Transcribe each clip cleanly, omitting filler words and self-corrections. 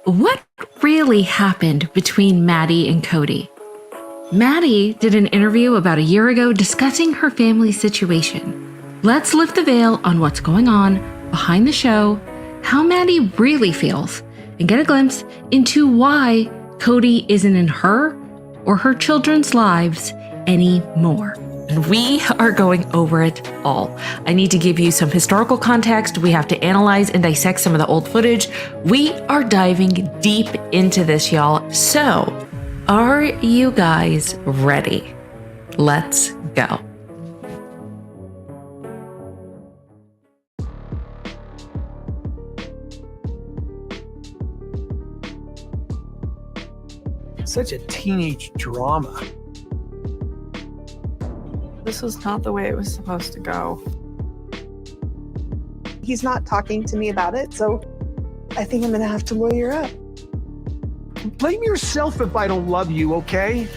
What really happened between Maddie and Kody? Maddie did an interview about a year ago discussing her family situation. Let's lift the veil on what's going on behind the show, how Maddie really feels, and get a glimpse into why Kody isn't in her or her children's lives anymore. And we are going over it all. I need to give you some historical context. We have to analyze and dissect some of the old footage. We are diving deep into this, y'all. So, are you guys ready? Let's go. Such a teenage drama. This was not the way it was supposed to go. He's not talking to me about it, so I think I'm gonna have to lawyer up. Blame yourself if I don't love you, okay?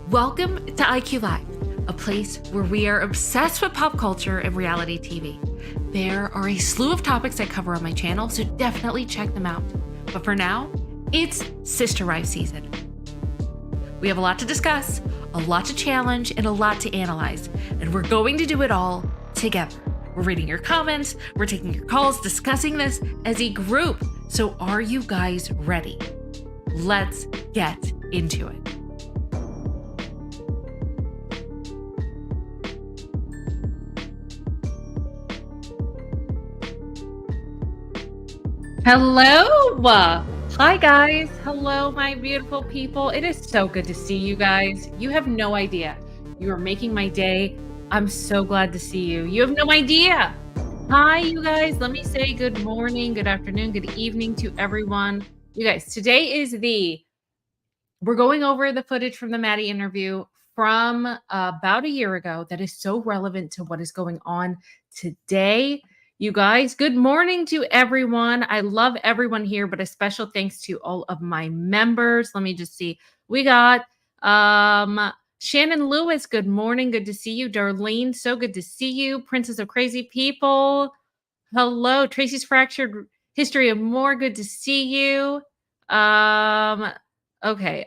Welcome to IQ Live, a place where we are obsessed with pop culture and reality TV. There are a slew of topics I cover on my channel, so definitely check them out. But for now, it's Sisterwives season. We have a lot to discuss, a lot to challenge, and a lot to analyze, and we're going to do it all together. We're reading your comments, we're taking your calls, discussing this as a group. So are you guys ready? Let's get into it. Hello! Hi guys, hello my beautiful people. It is so good to see you guys. You have no idea. You are making my day. I'm so glad to see you. You have no idea. Hi you guys, let me say good morning, good afternoon, good evening to everyone. You guys, today is we're going over the footage from the Maddie interview from about a year ago that is so relevant to what is going on today. You guys, good morning to everyone. I love everyone here, but a special thanks to all of my members. Let me just see. We got Shannon Lewis. Good morning. Good to see you. Darlene, so good to see you. Princess of Crazy People. Hello. Tracy's Fractured History of More. Good to see you. Okay.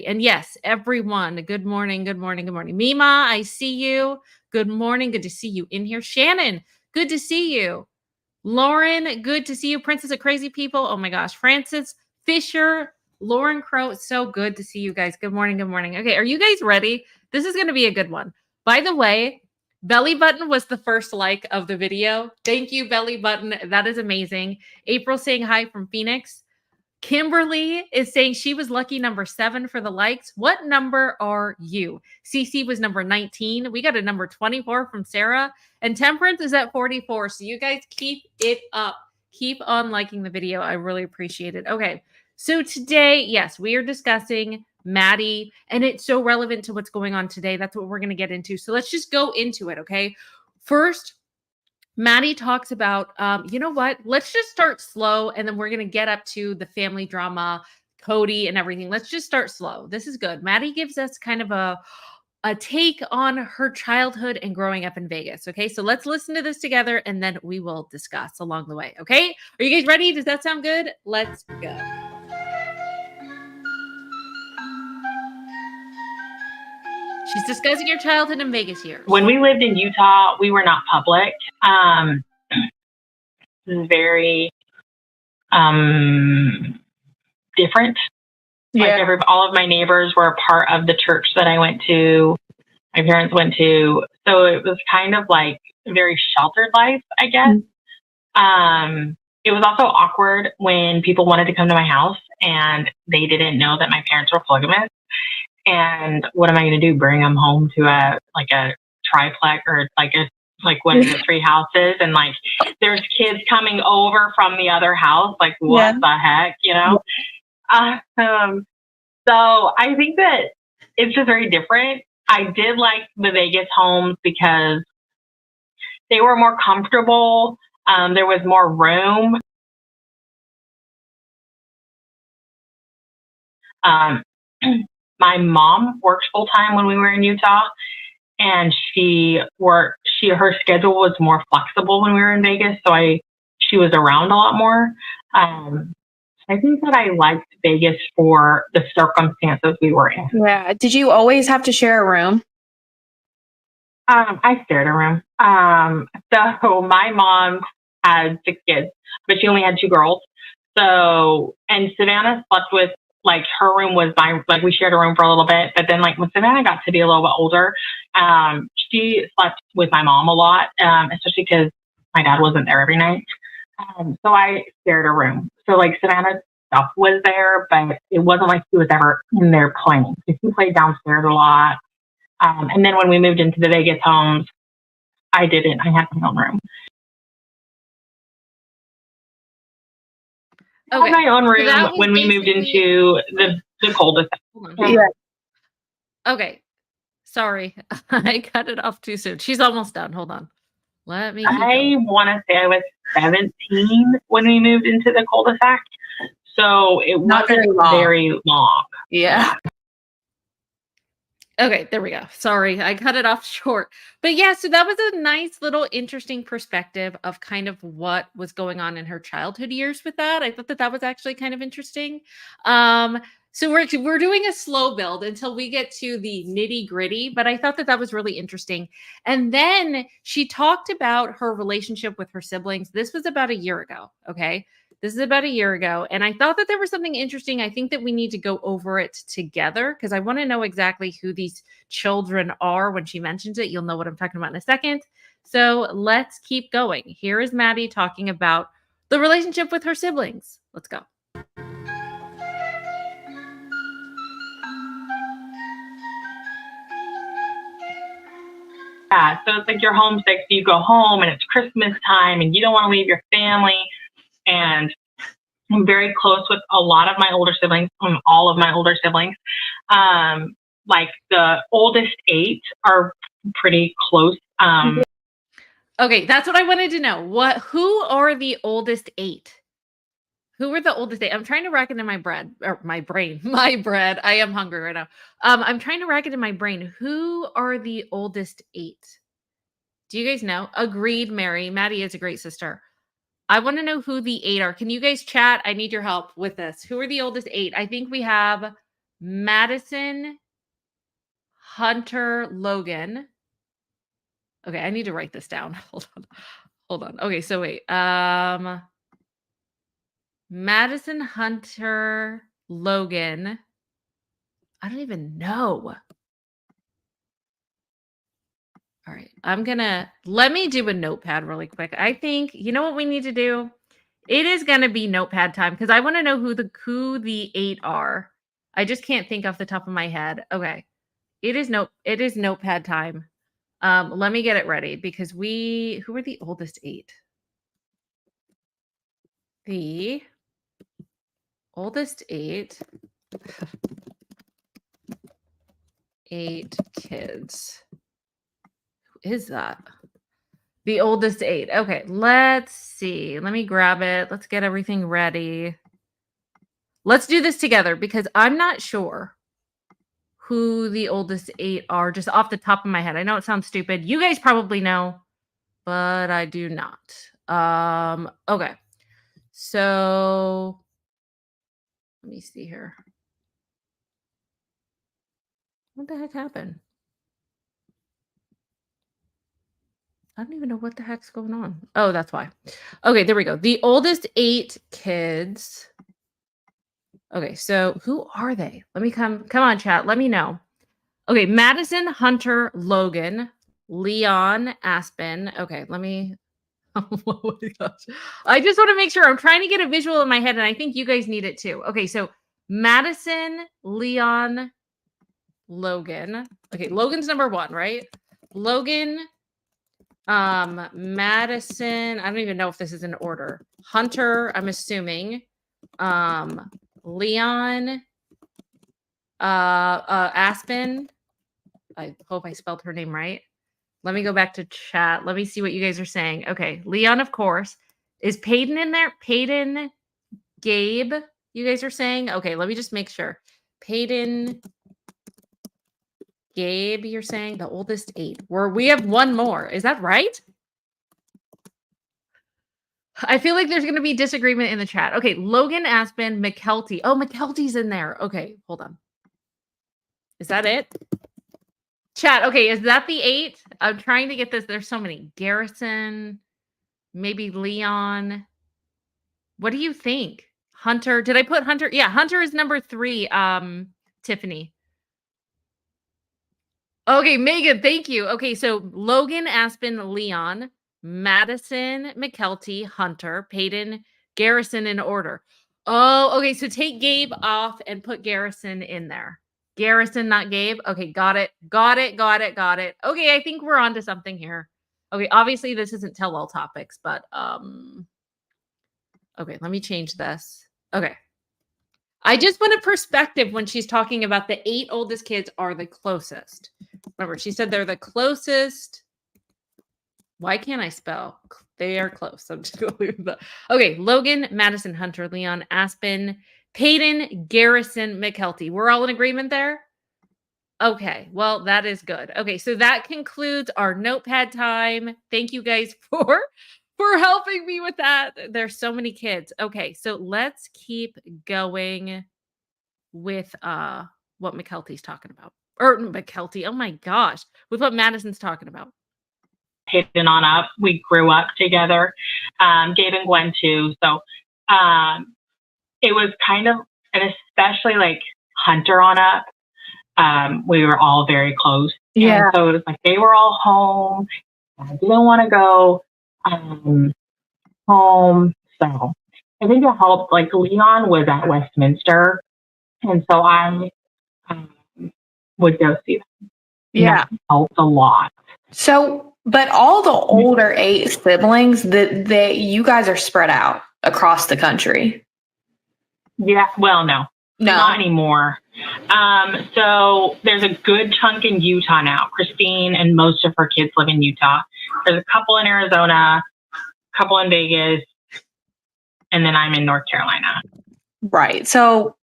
And yes, everyone. Good morning. Good morning. Good morning. Mima, I see you. Good morning. Good to see you in here. Shannon, good to see you. Lauren, good to see you. Princess of Crazy People. Oh my gosh. Francis Fisher, Lauren Crow. So good to see you guys. Good morning. Good morning. Okay. Are you guys ready? This is going to be a good one. By the way, Belly Button was the first like of the video. Thank you, Belly Button. That is amazing. April saying hi from Phoenix. Kimberly is saying she was lucky number 7 for the likes. What number are you? CC was number 19. We got a number 24 from Sarah. And Temperance is at 44. So you guys keep it up. Keep on liking the video. I really appreciate it. Okay. So today, yes, we are discussing Maddie, and it's so relevant to what's going on today. That's what we're going to get into. So let's just go into it. Okay. First, Maddie talks about, you know what? Let's just start slow, and then we're going to get up to the family drama, Kody and everything. Let's just start slow. This is good. Maddie gives us kind of a take on her childhood and growing up in Vegas. Okay, so let's listen to this together, and then we will discuss along the way. Okay, are you guys ready? Does that sound good? Let's go. She's discussing your childhood in Vegas years. When we lived in Utah, we were not public. This is very different. Yeah. Like all of my neighbors were a part of the church that I went to, my parents went to. So it was kind of like a very sheltered life, I guess. It was also awkward when people wanted to come to my house and they didn't know that my parents were polygamous. And what am I going to do? Bring them home to a triplex or what is it, 3 houses? And like, there's kids coming over from the other house. Like, what the heck, you know? So I think that it's just very different. I did like the Vegas homes because they were more comfortable. There was more room. My mom worked full time when we were in Utah, and her schedule was more flexible when we were in Vegas. So she was around a lot more. I think that I liked Vegas for the circumstances we were in. Yeah. Did you always have to share a room? I shared a room. So my mom had 6 kids, but she only had 2 girls. So, and Savannah slept with, like, her room was like, we shared a room for a little bit, but then, like, when Savannah got to be a little bit older, she slept with my mom a lot, especially because my dad wasn't there every night. So I shared a room. So, like, Savannah's stuff was there, but it wasn't like she was ever in there playing. She played downstairs a lot. And then when we moved into the Vegas homes, I didn't. I had my own room. I had my own room when we moved into the cul-de-sac. Yeah. Okay. Sorry. I cut it off too soon. She's almost done. Hold on. Let me. I want to say I was 17 when we moved into the cul-de-sac. So it wasn't very long. Yeah. Okay, there we go. Sorry, I cut it off short. But yeah, so that was a nice little interesting perspective of kind of what was going on in her childhood years with that. I thought that that was actually kind of interesting. So we're doing a slow build until we get to the nitty-gritty, but I thought that that was really interesting. And then she talked about her relationship with her siblings. This was about a year ago, okay? This is about a year ago. And I thought that there was something interesting. I think that we need to go over it together because I want to know exactly who these children are when she mentions it. You'll know what I'm talking about in a second. So let's keep going. Here is Maddie talking about the relationship with her siblings. Let's go. Yeah, so it's like you're homesick, so you go home and it's Christmas time and you don't want to leave your family. And I'm very close with a lot of my older siblings, all of my older siblings. Like the oldest 8 are pretty close. Okay, that's what I wanted to know. Who are the oldest 8? Who were the oldest 8? I'm trying to rack it in my brain. I am hungry right now. I'm trying to rack it in my brain. Who are the oldest 8? Do you guys know? Agreed, Mary. Maddie is a great sister. I want to know who the 8 are. Can you guys chat? I need your help with this. Who are the oldest 8? I think we have Madison, Hunter, Logan. Okay, I need to write this down. Hold on. Okay, so wait. Madison, Hunter, Logan. I don't even know. All right. Let me do a notepad really quick. I think, you know what we need to do? It is going to be notepad time because I want to know who the 8 are. I just can't think off the top of my head. Okay. It is notepad time. Let me get it ready because who are the oldest 8? The oldest 8 kids. Who is that? The oldest 8. Okay, let's see. Let me grab it. Let's get everything ready. Let's do this together because I'm not sure who the oldest 8 are just off the top of my head. I know it sounds stupid. You guys probably know, but I do not. Okay. So let me see here. What the heck happened? I don't even know what the heck's going on. Oh, that's why. Okay, there we go. The oldest 8 kids. Okay, so who are they? Let me come on, chat. Let me know. Okay, Madison, Hunter, Logan, Leon, Aspen. Okay, let me. Oh my gosh. I just want to make sure I'm trying to get a visual in my head, and I think you guys need it too. Okay, so Madison, Leon, Logan. Okay, Logan's number 1, right? Logan, Madison. I don't even know if this is in order. Hunter, I'm assuming. Leon, Aspen. I hope I spelled her name right. Let me go back to chat. Let me see what you guys are saying. Okay, Leon, of course. Is Peyton in there? Peyton, Gabe, you guys are saying? Okay, let me just make sure. Peyton, Gabe, you're saying the oldest 8. We have 1 more. Is that right? I feel like there's going to be disagreement in the chat. Okay, Logan Aspen, McKelty. Oh, McKelty's in there. Okay, hold on. Is that it? Chat. Okay, is that the 8? I'm trying to get this. There's so many. Garrison, maybe Leon. What do you think? Hunter. Did I put Hunter? Yeah, Hunter is number 3. Tiffany. Okay, Megan, thank you. Okay, so Logan, Aspen, Leon, Madison, McKelty, Hunter, Peyton, Garrison in order. Oh, okay. So take Gabe off and put Garrison in there. Garrison, not Gabe. Okay, got it. Got it. Got it. Got it. Okay, I think we're on to something here. Okay, obviously this isn't tell all topics, but okay, let me change this. Okay. I just want a perspective when she's talking about the 8 oldest kids are the closest. Remember, she said they're the closest. Why can't I spell? They are close. I'm just going to leave that. Okay, Logan, Madison, Hunter, Leon, Aspen, Peyton, Garrison, McKelty. We're all in agreement there? Okay, well, that is good. Okay, so that concludes our notepad time. Thank you guys for helping me with that. There's so many kids. Okay, so let's keep going with what McKelty's talking about. Or McKelty, oh my gosh, with what Madison's talking about. Peyton on up. We grew up together. Gabe and Gwen too. So it was kind of, and especially like Hunter on up. We were all very close. Yeah. And so it was like they were all home. I didn't want to go home. So I think it helped. Like Leon was at Westminster. And so I would go see them. Yeah. That helped a lot. So, but all the older 8 siblings, that you guys are spread out across the country. Yeah. Well, no. Not anymore. So there's a good chunk in Utah now. Christine and most of her kids live in Utah. There's a couple in Arizona, a couple in Vegas, and then I'm in North Carolina. Right. So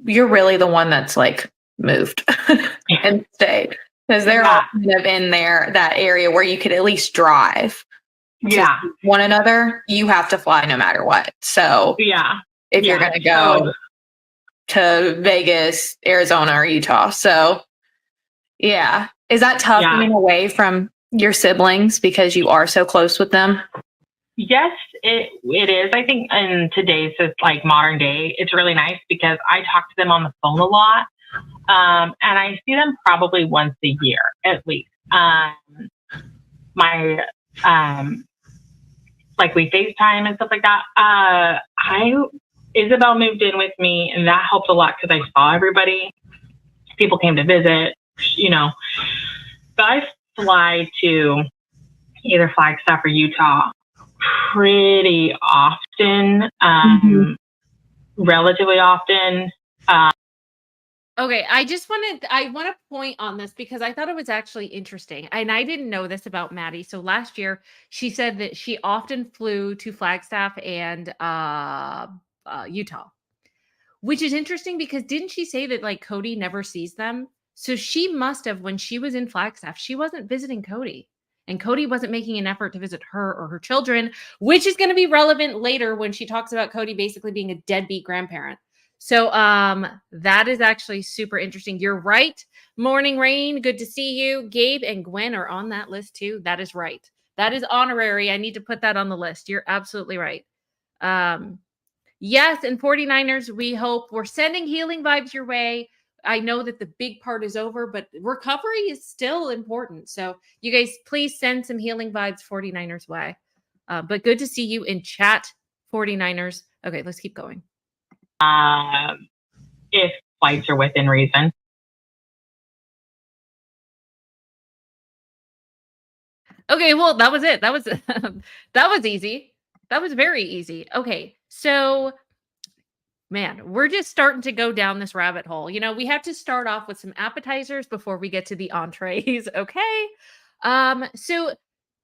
you're really the one that's like moved and stayed, because they're all kind of in there, that area where you could at least drive to one another. You have to fly no matter what. So if you're going to go to Vegas, Arizona, or Utah. So is that tough getting away from your siblings because you are so close with them? Yes, it is. I think in today's like modern day, it's really nice because I talk to them on the phone a lot. And I see them probably once a year at least. Like we FaceTime and stuff like that. Isabel moved in with me, and that helped a lot because I saw everybody. People came to visit, But I fly to either Flagstaff or Utah pretty often, relatively often. Okay, I want to point on this because I thought it was actually interesting. And I didn't know this about Maddie. So last year, she said that she often flew to Flagstaff and Utah, which is interesting because didn't she say that like Kody never sees them? So she must have, when she was in Flagstaff, she wasn't visiting Kody. And Kody wasn't making an effort to visit her or her children, which is going to be relevant later when she talks about Kody basically being a deadbeat grandparent. So that is actually super interesting. You're right. Morning Rain, good to see you. Gabe and Gwen are on that list too. That is right. That is honorary. I need to put that on the list. You're absolutely right. Yes, and 49ers, we hope we're sending healing vibes your way. I know that the big part is over, but recovery is still important. So you guys, please send some healing vibes 49ers way. But good to see you in chat, 49ers. Okay, let's keep going. If flights are within reason. Okay, well, that was it. That was that was easy. That was very easy. Okay, so man, we're just starting to go down this rabbit hole. We have to start off with some appetizers before we get to the entrees. Okay. So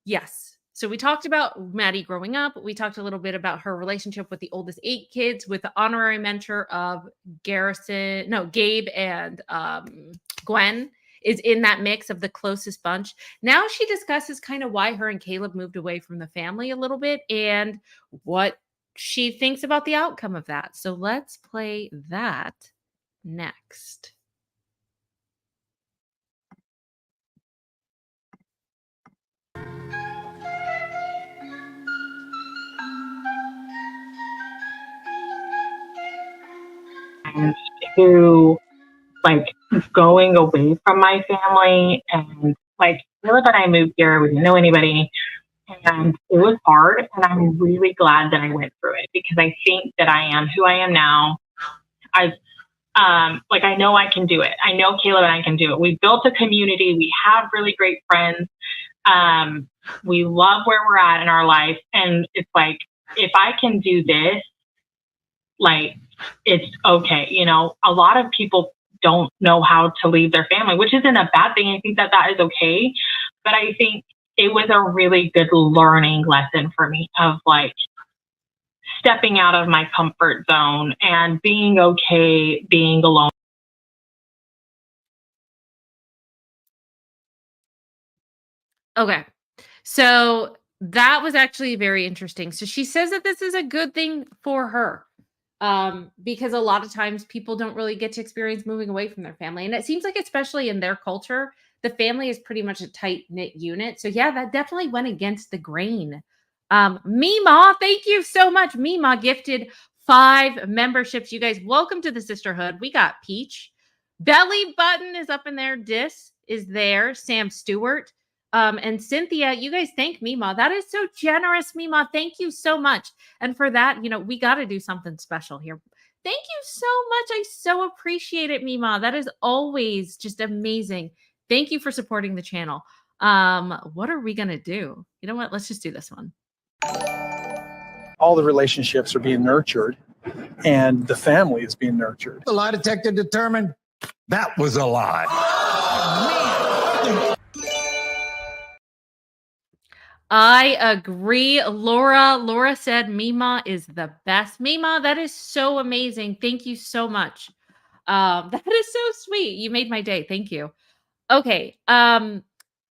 yes. So we talked about Maddie growing up. We talked a little bit about her relationship with the oldest 8 kids, with the honorary mentor of Gabe and Gwen is in that mix of the closest bunch. Now she discusses kind of why her and Caleb moved away from the family a little bit and what she thinks about the outcome of that. So let's play that next. And to like going away from my family, and like Caleb and I moved here, we didn't know anybody, and it was hard, and I'm really glad that I went through it, because I think that I am who I am now. I know I can do it. I know Caleb and I can do it. We built a community. We have really great friends. We love where we're at in our life. And it's like, if I can do this, like, it's okay. You know, a lot of people don't know how to leave their family, which isn't a bad thing. I think that is okay. But I think it was a really good learning lesson for me of like stepping out of my comfort zone and being okay being alone. Okay. So that was actually very interesting. So she says that this is a good thing for her. Because a lot of times people don't really get to experience moving away from their family. And it seems like, especially in their culture, the family is pretty much a tight-knit unit. So yeah, that definitely went against the grain. Mima, thank you so much. Mima gifted 5 memberships. You guys, welcome to the sisterhood. We got Peach. Belly Button is up in there. Dis is there. Sam Stewart. And Cynthia, you guys thank Mima. That is so generous, Mima. Thank you so much. And for that, you know, we got to do something special here. Thank you so much. I so appreciate it, Mima. That is always just amazing. Thank you for supporting the channel. What are we going to do? You know what? Let's just do this one. All the relationships are being nurtured and the family is being nurtured. The lie detector determined that was a lie. I agree. Laura said Mima is the best. Mima, that is so amazing. Thank you so much. That is so sweet. You made my day. Thank you. Okay.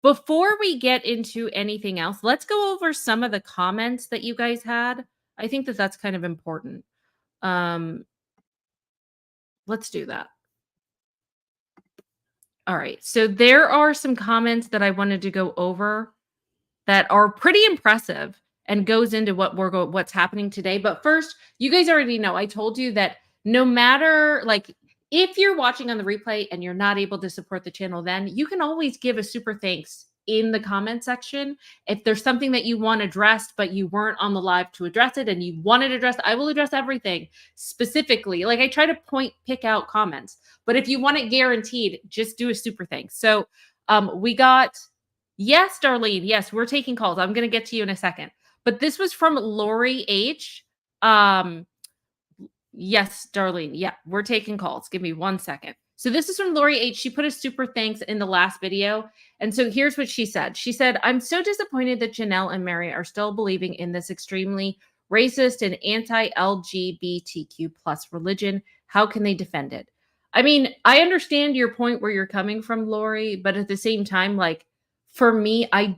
Before we get into anything else, let's go over some of the comments that you guys had. I think that that's kind of important. Let's do that. All right. So there are some comments that I wanted to go over that are pretty impressive and goes into what's happening today. But first, you guys already know, I told you that no matter, like, if you're watching on the replay and you're not able to support the channel, then you can always give a super thanks in the comment section. If there's something that you want addressed, but you weren't on the live to address it and you wanted addressed, I will address everything specifically. Like, I try to pick out comments, but if you want it guaranteed, just do a super thanks. So we got... Yes, Darlene. Yes, we're taking calls. I'm going to get to you in a second. But this was from Lori H. Yes, Darlene. Yeah, we're taking calls. Give me 1 second. So this is from Lori H. She put a super thanks in the last video. And so here's what she said. She said, I'm so disappointed that Janelle and Mary are still believing in this extremely racist and anti-LGBTQ plus religion. How can they defend it? I mean, I understand your point where you're coming from, Lori, but at the same time, like, for me, and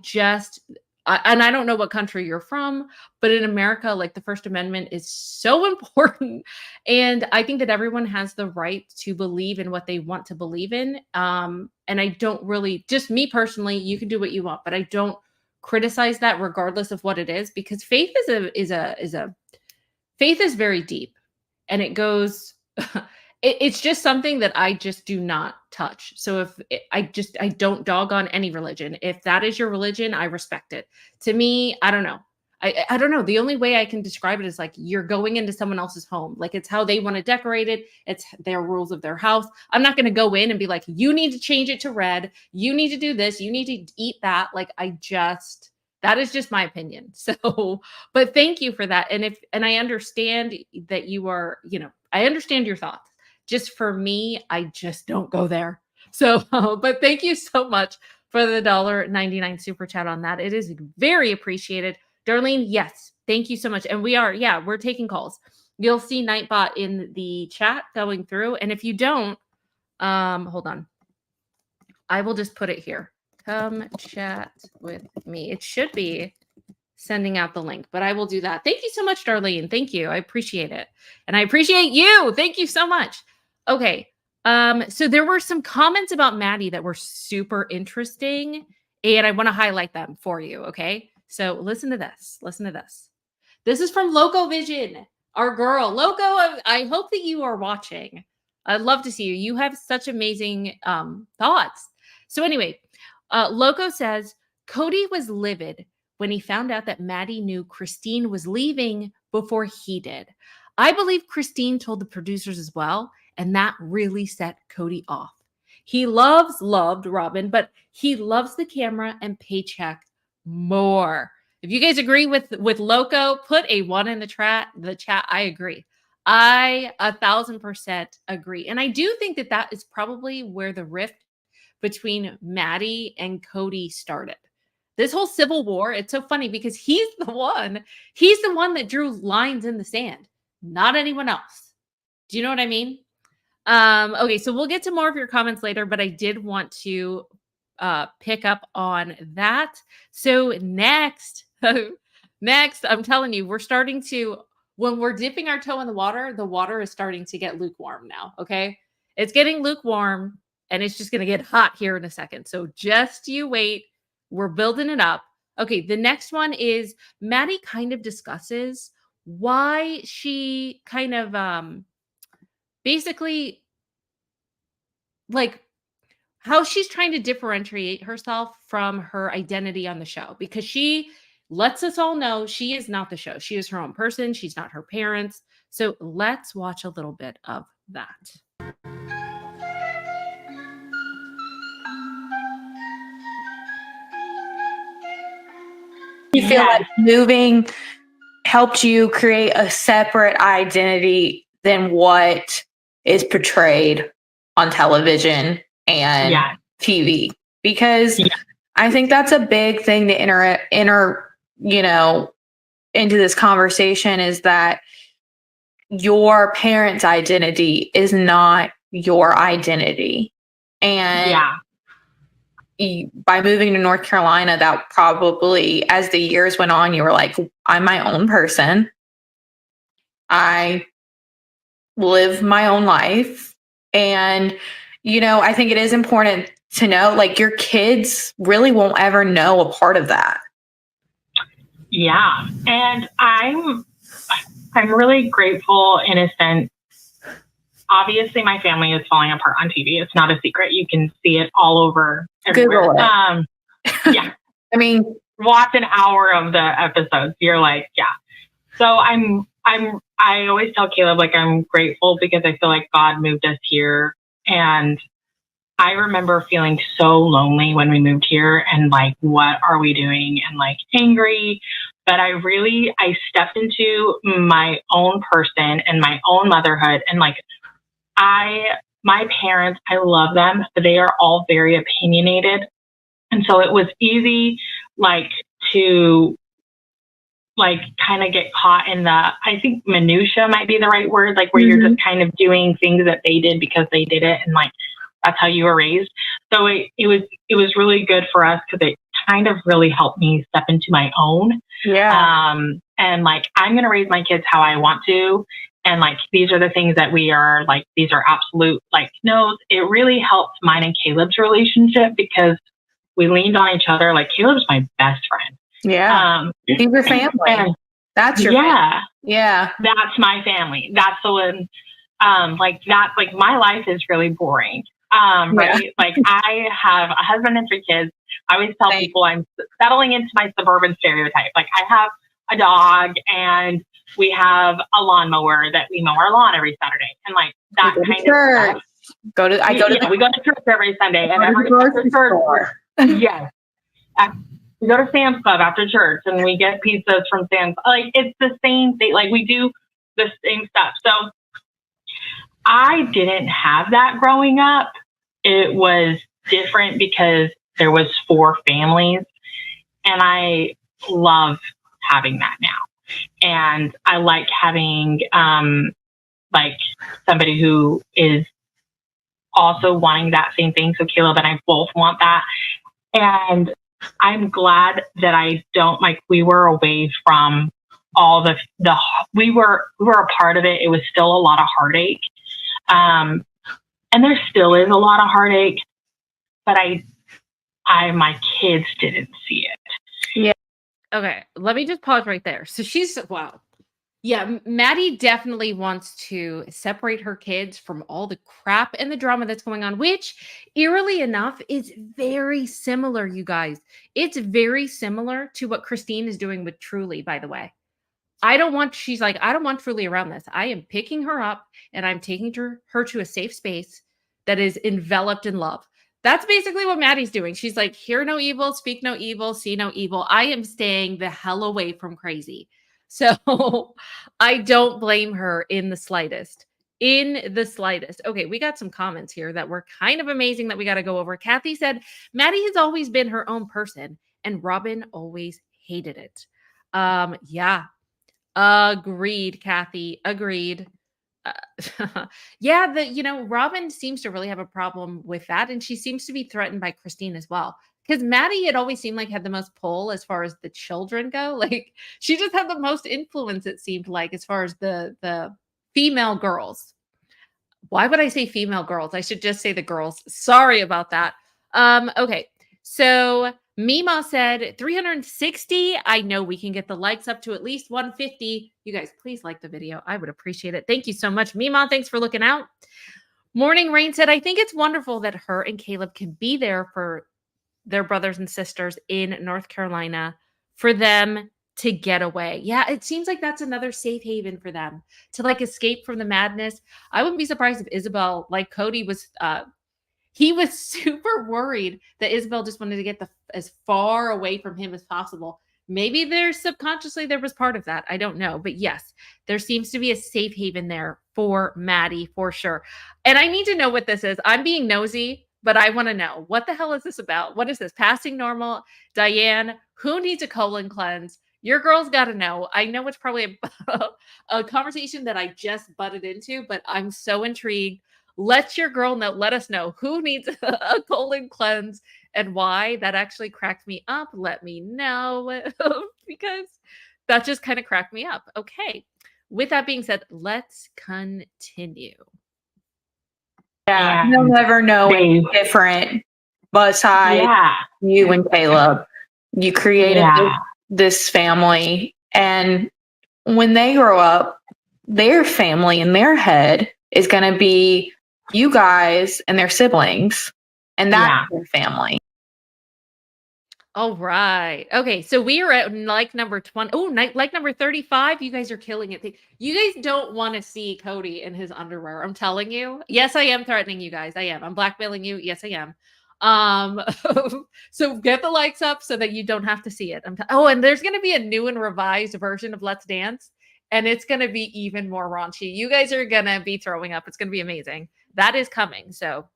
I don't know what country you're from, but in America, like, the First Amendment is so important. And I think that everyone has the right to believe in what they want to believe in. And I don't really, just me personally, you can do what you want, but I don't criticize that regardless of what it is, because faith faith is very deep, and it goes, it's just something that I just do not touch. So I don't dog on any religion. If that is your religion, I respect it. To me, I don't know. I don't know. The only way I can describe it is like you're going into someone else's home. Like, it's how they want to decorate it. It's their rules of their house. I'm not going to go in and be like, you need to change it to red. You need to do this. You need to eat that. Like, that is just my opinion. So, but thank you for that. And I understand that you are, I understand your thoughts. Just for me, I just don't go there. So, but thank you so much for the $1.99 super chat on that. It is very appreciated. Darlene, yes, thank you so much. And we're taking calls. You'll see Nightbot in the chat going through. And if you don't, hold on. I will just put it here. Come chat with me. It should be sending out the link, but I will do that. Thank you so much, Darlene. Thank you. I appreciate it. And I appreciate you. Thank you so much. Okay. So there were some comments about Maddie that were super interesting, and I want to highlight them for you. Okay. So listen to this. Listen to this. This is from Loco Vision, our girl. Loco, I hope that you are watching. I'd love to see you. You have such amazing thoughts. So anyway, Loco says, Kody was livid when he found out that Maddie knew Christine was leaving before he did. I believe Christine told the producers as well, and that really set Kody off. He loved Robin, but he loves the camera and paycheck more. If you guys agree with Loco, put a 1 in the chat. I agree. I 1,000% agree. And I do think that that is probably where the rift between Maddie and Kody started. This whole civil war, it's so funny because he's the one that drew lines in the sand, not anyone else. Do you know what I mean? Okay, so we'll get to more of your comments later, but I did want to pick up on that. So next, I'm telling you, we're starting to, when we're dipping our toe in the water is starting to get lukewarm now, okay? It's getting lukewarm, and it's just going to get hot here in a second. So just you wait. We're building it up. Okay, the next one is Maddie kind of discusses why she kind of basically like how she's trying to differentiate herself from her identity on the show, because she lets us all know she is not the show. She is her own person. She's not her parents. So let's watch a little bit of that. You feel like moving helped you create a separate identity than what is portrayed on television and TV, because I think that's a big thing to enter into this conversation, is that your parents' identity is not your identity. And by moving to North Carolina, that probably, as the years went on, you were like, I'm my own person. I live my own life. And, I think it is important to know, like, your kids really won't ever know a part of that. Yeah. And I'm really grateful in a sense. Obviously, my family is falling apart on TV. It's not a secret. You can see it all over everywhere. Google it. Yeah. I mean, watch an hour of the episodes. You're like, yeah. So I always tell Caleb, like, I'm grateful because I feel like God moved us here. And I remember feeling so lonely when we moved here and like, what are we doing? And like angry. But I stepped into my own person and my own motherhood. And like, my parents, I love them, but they are all very opinionated. And so it was easy, like, to like kind of get caught in the, I think minutia might be the right word, like where you're just kind of doing things that they did because they did it. And like, that's how you were raised. So it was really good for us because it kind of really helped me step into my own. Yeah. And like, I'm going to raise my kids how I want to. And like, these are the things that we are like, these are absolute like no's. It really helped mine and Caleb's relationship because we leaned on each other. Like, Caleb's my best friend. Yeah. He's your family. That's your family. Yeah. That's my family. That's the one. Like my life is really boring. Right. Like, I have a husband and 3 kids. I always tell people I'm settling into my suburban stereotype. Like, I have a dog and we have a lawnmower that we mow our lawn every Saturday. And like that kind of stuff. We go to church every Sunday and every church. Yes. We go to Sam's Club after church and we get pizzas from Sam's. Like, it's the same thing. Like, we do the same stuff. So I didn't have that growing up. It was different because there was 4 families, and I love having that now. And I like having like somebody who is also wanting that same thing. So Caleb and I both want that. And I'm glad that I don't, like, we were away from all we were a part of it. It was still a lot of heartache. And there still is a lot of heartache, but my kids didn't see it. Yeah. Okay, let me just pause right there. So wow. Yeah, Maddie definitely wants to separate her kids from all the crap and the drama that's going on, which, eerily enough, is very similar, you guys. It's very similar to what Christine is doing with Truly, by the way. She's like, I don't want Truly around this. I am picking her up and I'm taking her to a safe space that is enveloped in love. That's basically what Maddie's doing. She's like, hear no evil, speak no evil, see no evil. I am staying the hell away from crazy. So I don't blame her in the slightest. In the slightest. Okay, we got some comments here that were kind of amazing that we got to go over. Kathy said, Maddie has always been her own person and Robin always hated it. Yeah. Agreed, Kathy. Agreed. Yeah, Robin seems to really have a problem with that. And she seems to be threatened by Christine as well. Because Maddie, it always seemed like, had the most pull as far as the children go. Like, she just had the most influence, it seemed like, as far as the female girls. Why would I say female girls? I should just say the girls. Sorry about that. Okay. So Mima said 360. I know we can get the likes up to at least 150. You guys, please like the video. I would appreciate it. Thank you so much. Mima, thanks for looking out. Morning Rain said, I think it's wonderful that her and Caleb can be there for their brothers and sisters in North Carolina for them to get away. Yeah, it seems like that's another safe haven for them to like escape from the madness. I wouldn't be surprised if Isabel, like Kody was, he was super worried that Isabel just wanted to get as far away from him as possible. Maybe subconsciously there was part of that. I don't know. But yes, there seems to be a safe haven there for Maddie for sure. And I need to know what this is. I'm being nosy, but I want to know, what the hell is this about? What is this? Passing normal? Diane, who needs a colon cleanse? Your girls got to know. I know it's probably a conversation that I just butted into, but I'm so intrigued. Let your girl know. Let us know who needs a colon cleanse and why. That actually cracked me up. Let me know because that just kind of cracked me up. Okay. With that being said, let's continue. Yeah, you'll never know any different besides you and Caleb. You created this family, and when they grow up, their family in their head is going to be you guys and their siblings, and that's their family. All right. Okay. So we are at like number 20. Oh, like number 35. You guys are killing it. You guys don't want to see Kody in his underwear. I'm telling you. Yes, I am threatening you guys. I am. I'm blackmailing you. Yes, I am. So get the likes up so that you don't have to see it. And there's going to be a new and revised version of Let's Dance, and it's going to be even more raunchy. You guys are going to be throwing up. It's going to be amazing. That is coming. So,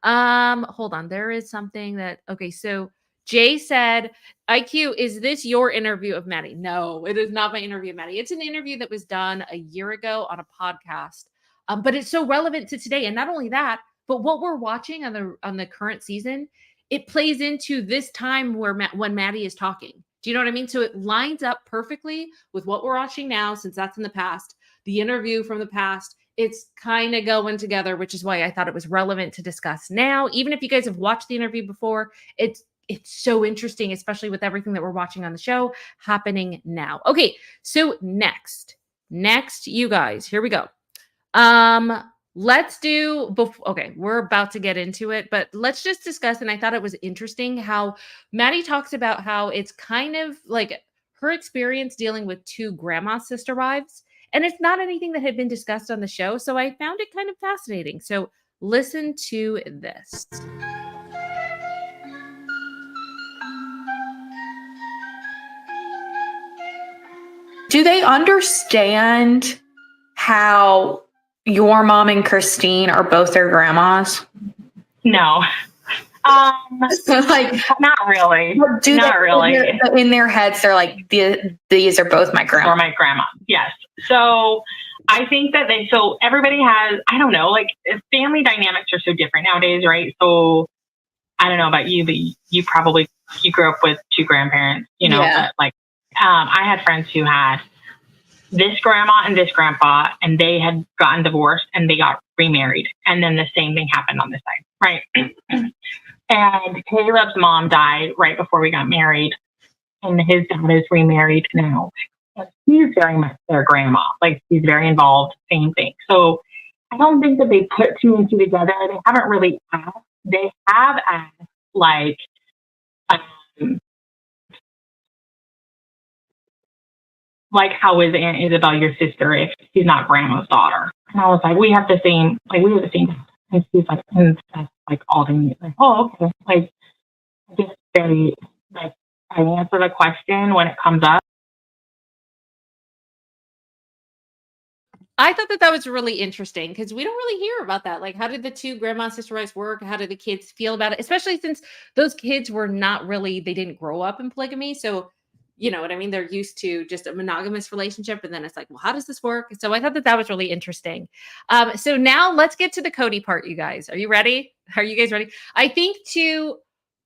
hold on. There is something that, okay. So Jay said, IQ, is this your interview of Maddie? No, it is not my interview of Maddie. It's an interview that was done a year ago on a podcast. But it's so relevant to today. And not only that, but what we're watching on the current season, it plays into this time when Maddie is talking. Do you know what I mean? So it lines up perfectly with what we're watching now, since that's in the past, the interview from the past. It's kind of going together, which is why I thought it was relevant to discuss now. Even if you guys have watched the interview before, it's so interesting, especially with everything that we're watching on the show happening now. Okay, so next, you guys, here we go. Let's do, okay, we're about to get into it, but let's just discuss, and I thought it was interesting how Maddie talks about how it's kind of like her experience dealing with two grandma sister wives, and it's not anything that had been discussed on the show, so I found it kind of fascinating. So listen to this. Do they understand how your mom and Christine are both their grandmas? No. Like, Not really. do Not they, really. in their heads, they're like, these are both my grandma. Or my grandma. Yes. So I think that so everybody has, I don't know, like family dynamics are so different nowadays, right? So I don't know about you, but you grew up with 2 grandparents, you know, but like, I had friends who had this grandma and this grandpa, and they had gotten divorced and they got remarried. And then the same thing happened on this side, right? And Caleb's mom died right before we got married, and his dad is remarried now. And he's very much their grandma. Like, he's very involved, same thing. So I don't think that they put 2 and 2 together. They haven't really asked. They have asked, like, how is Aunt Isabel your sister if she's not grandma's daughter? And I was like, we have the same. And she's like, and that's like all they need. Like, oh, okay. Like, just very, like, I answer the question when it comes up. I thought that was really interesting because we don't really hear about that. Like, how did the 2 grandma sister wives work? How did the kids feel about it? Especially since those kids were not really, they didn't grow up in polygamy. So, you know what I mean? They're used to just a monogamous relationship. And then it's like, well, how does this work? So I thought that was really interesting. So now let's get to the Kody part, you guys. Are you ready? Are you guys ready? I think to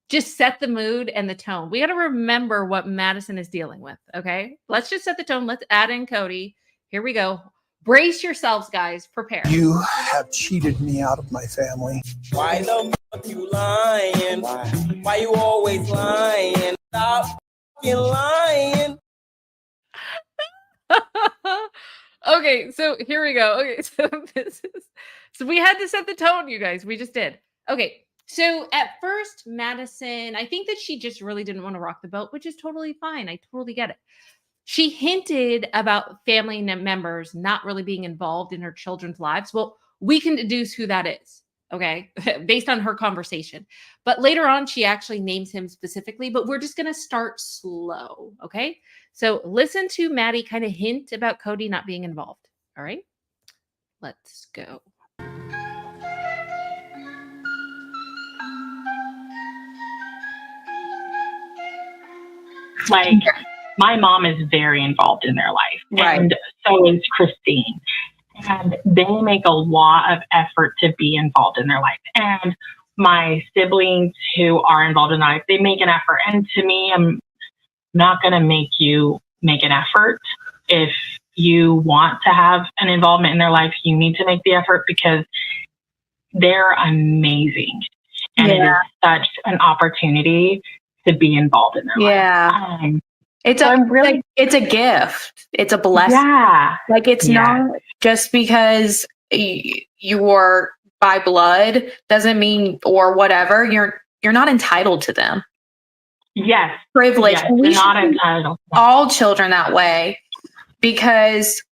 just set the mood and the tone, we got to remember what Madison is dealing with. Okay. Let's just set the tone. Let's add in Kody. Here we go. Brace yourselves, guys. Prepare. You have cheated me out of my family. Why the fuck you lying? Why you always lying? Stop fucking lying. Okay, so here we go. Okay, so we had to set the tone, you guys. We just did. Okay, so at first, Madison, I think that she just really didn't want to rock the boat, which is totally fine. I totally get it. She hinted about family members not really being involved in her children's lives. Well, we can deduce who that is, okay, based on her conversation. But later on, she actually names him specifically, but we're just going to start slow, okay? So listen to Maddie kind of hint about Kody not being involved, all right? Let's go. Like, my mom is very involved in their life, Right. and so is Christine. And they make a lot of effort to be involved in their life. And my siblings who are involved in their life, they make an effort. And to me, I'm not going to make you make an effort. If you want to have an involvement in their life, you need to make the effort because they're amazing. And it is such an opportunity to be involved in their life. It's a gift. It's a blessing. Yeah. Like, it's not just because you're by blood doesn't mean, or whatever, you're not entitled to them. Yes. Privilege. Yes, We you're should not treat entitled. all children that way, because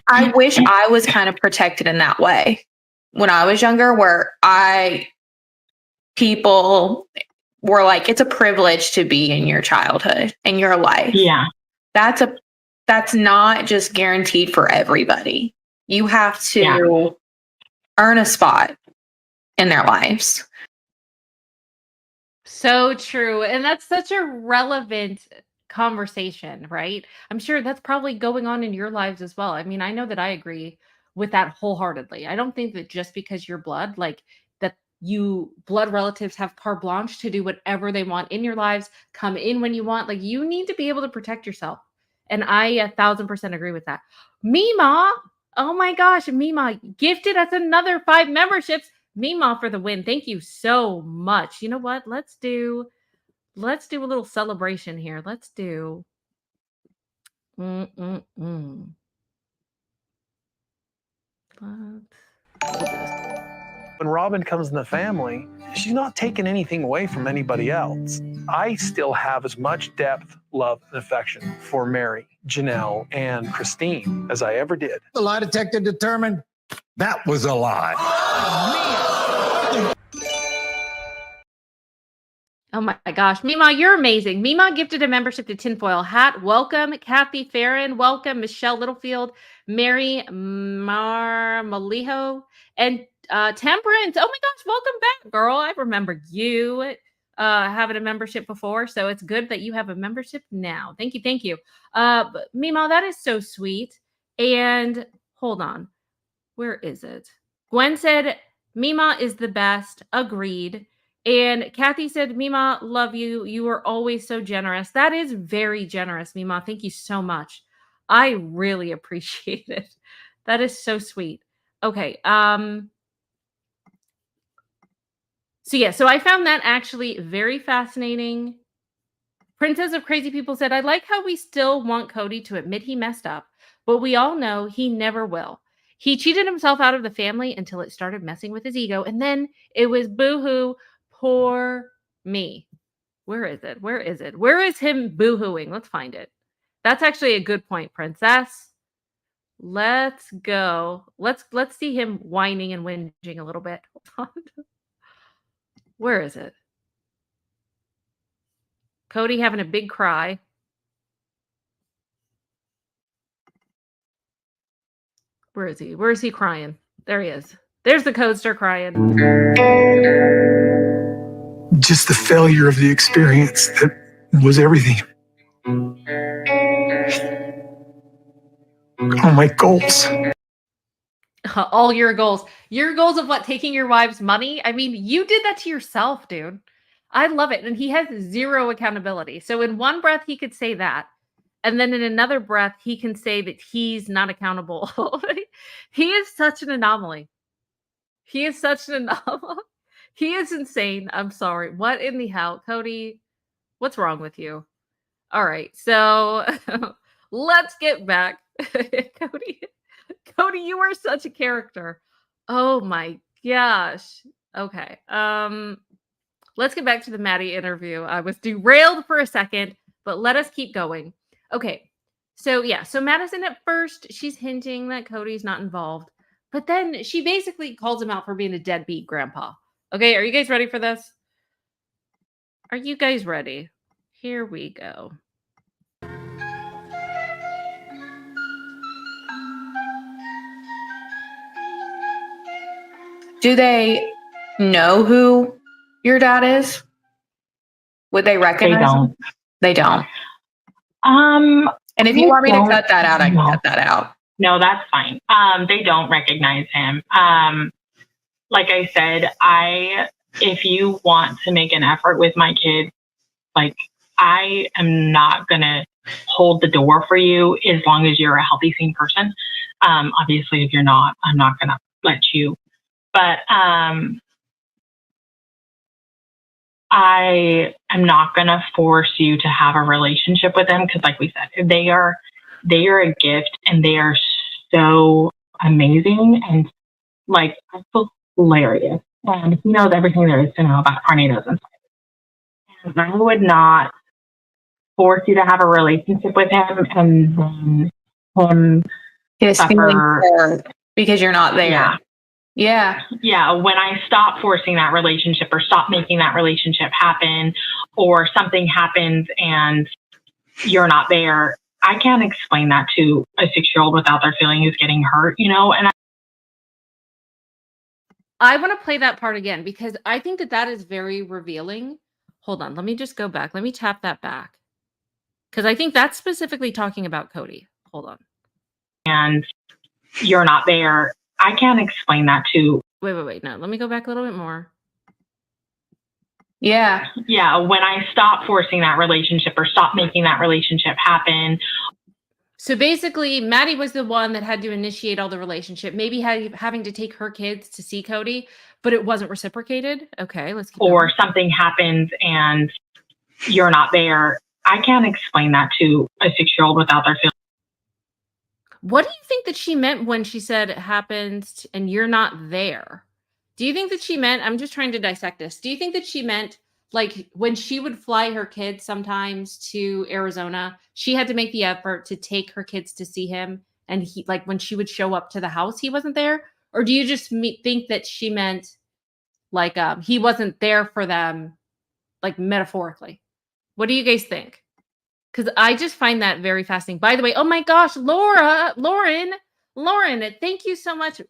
I wish I was kind of protected in that way when I was younger, where people were like, it's a privilege to be in your childhood and your life. Yeah. That's not just guaranteed for everybody. You have to earn a spot in their lives. So true. And that's such a relevant conversation, right? I'm sure that's probably going on in your lives as well. I mean, I know that I agree with that wholeheartedly. I don't think that just because you're blood, like that you blood relatives have carte blanche to do whatever they want in your lives, come in when you want. Like, you need to be able to protect yourself. And I 1,000% agree with that. Mima, oh my gosh, Mima gifted us another 5 memberships. Mima for the win. Thank you so much. You know what? Let's do a little celebration here. Let's do. When Robin comes in the family, she's not taking anything away from anybody else. I still have as much depth, love, and affection for Mary, Janelle, and Christine as I ever did. The lie detector determined that was a lie. Oh my gosh. Mima, you're amazing. Mima gifted a membership to Tinfoil Hat. Welcome. Kathy Farron. Welcome. Michelle Littlefield. Mary Maliho. And Temperance. Oh my gosh. Welcome back, girl. I remember you having a membership before. So it's good that you have a membership now. Thank you. Thank you. Mima, that is so sweet. And hold on. Where is it? Gwen said, Mima is the best. Agreed. And Kathy said, Mima, love you. You are always so generous. That is very generous, Mima. Thank you so much. I really appreciate it. That is so sweet. Okay. So yeah, so I found that actually very fascinating. Princess of Crazy People said, I like how we still want Kody to admit he messed up, but we all know he never will. He cheated himself out of the family until it started messing with his ego, and then it was boo-hoo, poor me. Where is it? Where is it? Where is him boo-hooing? Let's find it. That's actually a good point, Princess. Let's go. Let's see him whining and whinging a little bit. Hold on. Where is it? Kody having a big cry. Where is he? Where is he crying? There he is. There's the Codester crying. Just the failure of the experience that was everything. All my goals. All your goals. Your goals of what? Taking your wife's money? I mean, you did that to yourself, dude. I love it. And he has zero accountability. So in one breath, he could say that. And then in another breath, he can say that he's not accountable. He is such an anomaly. He is such an anomaly. He is insane. I'm sorry. What in the hell? Kody, what's wrong with you? All right. So let's get back. Kody, you are such a character. Oh my gosh. Okay. Let's get back to the Maddie interview. I was derailed for a second, but let us keep going. Okay. So yeah, so Madison at first, she's hinting that Kody's not involved, but then she basically calls him out for being a deadbeat grandpa. Okay, are you guys ready for this? Are you guys ready? Here we go. Do they know who your dad is? Would they recognize him? They don't. And if you want me to cut that out, I can cut that out. No, that's fine. They don't recognize him. Like I said, if you want to make an effort with my kid, like I am not gonna hold the door for you as long as you're a healthy, sane person. Obviously, if you're not, I'm not gonna let you. But I am not gonna force you to have a relationship with them because, like we said, they are a gift and they are so amazing and like hilarious. And he knows everything there is to know about tornadoes and stuff. And I would not force you to have a relationship with him and then him suffer because you're not there. Yeah. When I stop forcing that relationship or stop making that relationship happen, or something happens and you're not there, I can't explain that to a 6-year-old without their feeling is getting hurt, you know? And I want to play that part again because I think that is very revealing. Hold on. Let me just go back. Let me tap that back. Because I think that's specifically talking about Kody. Hold on. And you're not there. I can't explain that to. Wait. No, let me go back a little bit more. Yeah. When I stop forcing that relationship or stop making that relationship happen. So basically, Maddie was the one that had to initiate all the relationship, maybe having to take her kids to see Kody, but it wasn't reciprocated. Okay, let's keep going. Something happens and you're not there. I can't explain that to a 6-year-old without their feeling. What do you think that she meant when she said it happens and you're not there? Do you think that she meant, I'm just trying to dissect this. Do you think that she meant like when she would fly her kids sometimes to Arizona, she had to make the effort to take her kids to see him? And he, like when she would show up to the house, he wasn't there? Or do you just think that she meant like he wasn't there for them like metaphorically. What do you guys think? Because I just find that very fascinating. By the way, oh my gosh, Lauren, thank you so much.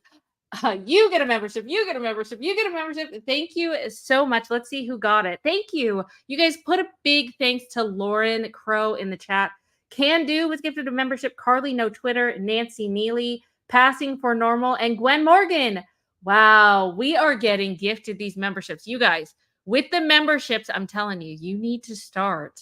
You get a membership. You get a membership. You get a membership. Thank you so much. Let's see who got it. Thank you. You guys put a big thanks to Lauren Crow in the chat. Can Do was gifted a membership. Carly No Twitter. Nancy Neely. Passing for Normal. And Gwen Morgan. Wow. We are getting gifted these memberships. You guys, with the memberships, I'm telling you, you need to start.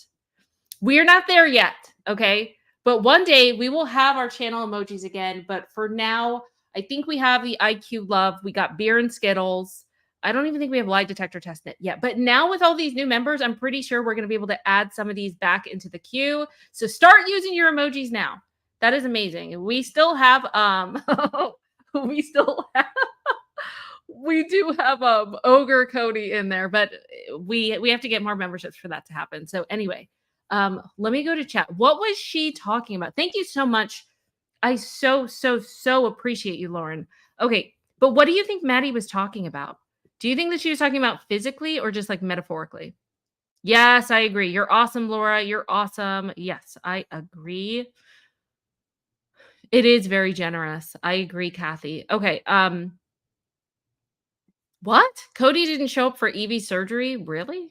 We're not there yet. Okay. But one day we will have our channel emojis again. But for now, I think we have the IQ Love. We got beer and Skittles. I don't even think we have lie detector test it yet. But now with all these new members, I'm pretty sure we're going to be able to add some of these back into the queue. So start using your emojis now. That is amazing. We still have we do have Ogre Kody in there, but we have to get more memberships for that to happen. So anyway, let me go to chat. What was she talking about? Thank you so much. I so appreciate you, Lauren. Okay, but what do you think Maddie was talking about? Do you think that she was talking about physically or just like metaphorically? Yes, I agree. You're awesome, Laura. You're awesome. Yes, I agree. It is very generous. I agree, Kathy. Okay, what? Kody didn't show up for Evie's surgery? Really?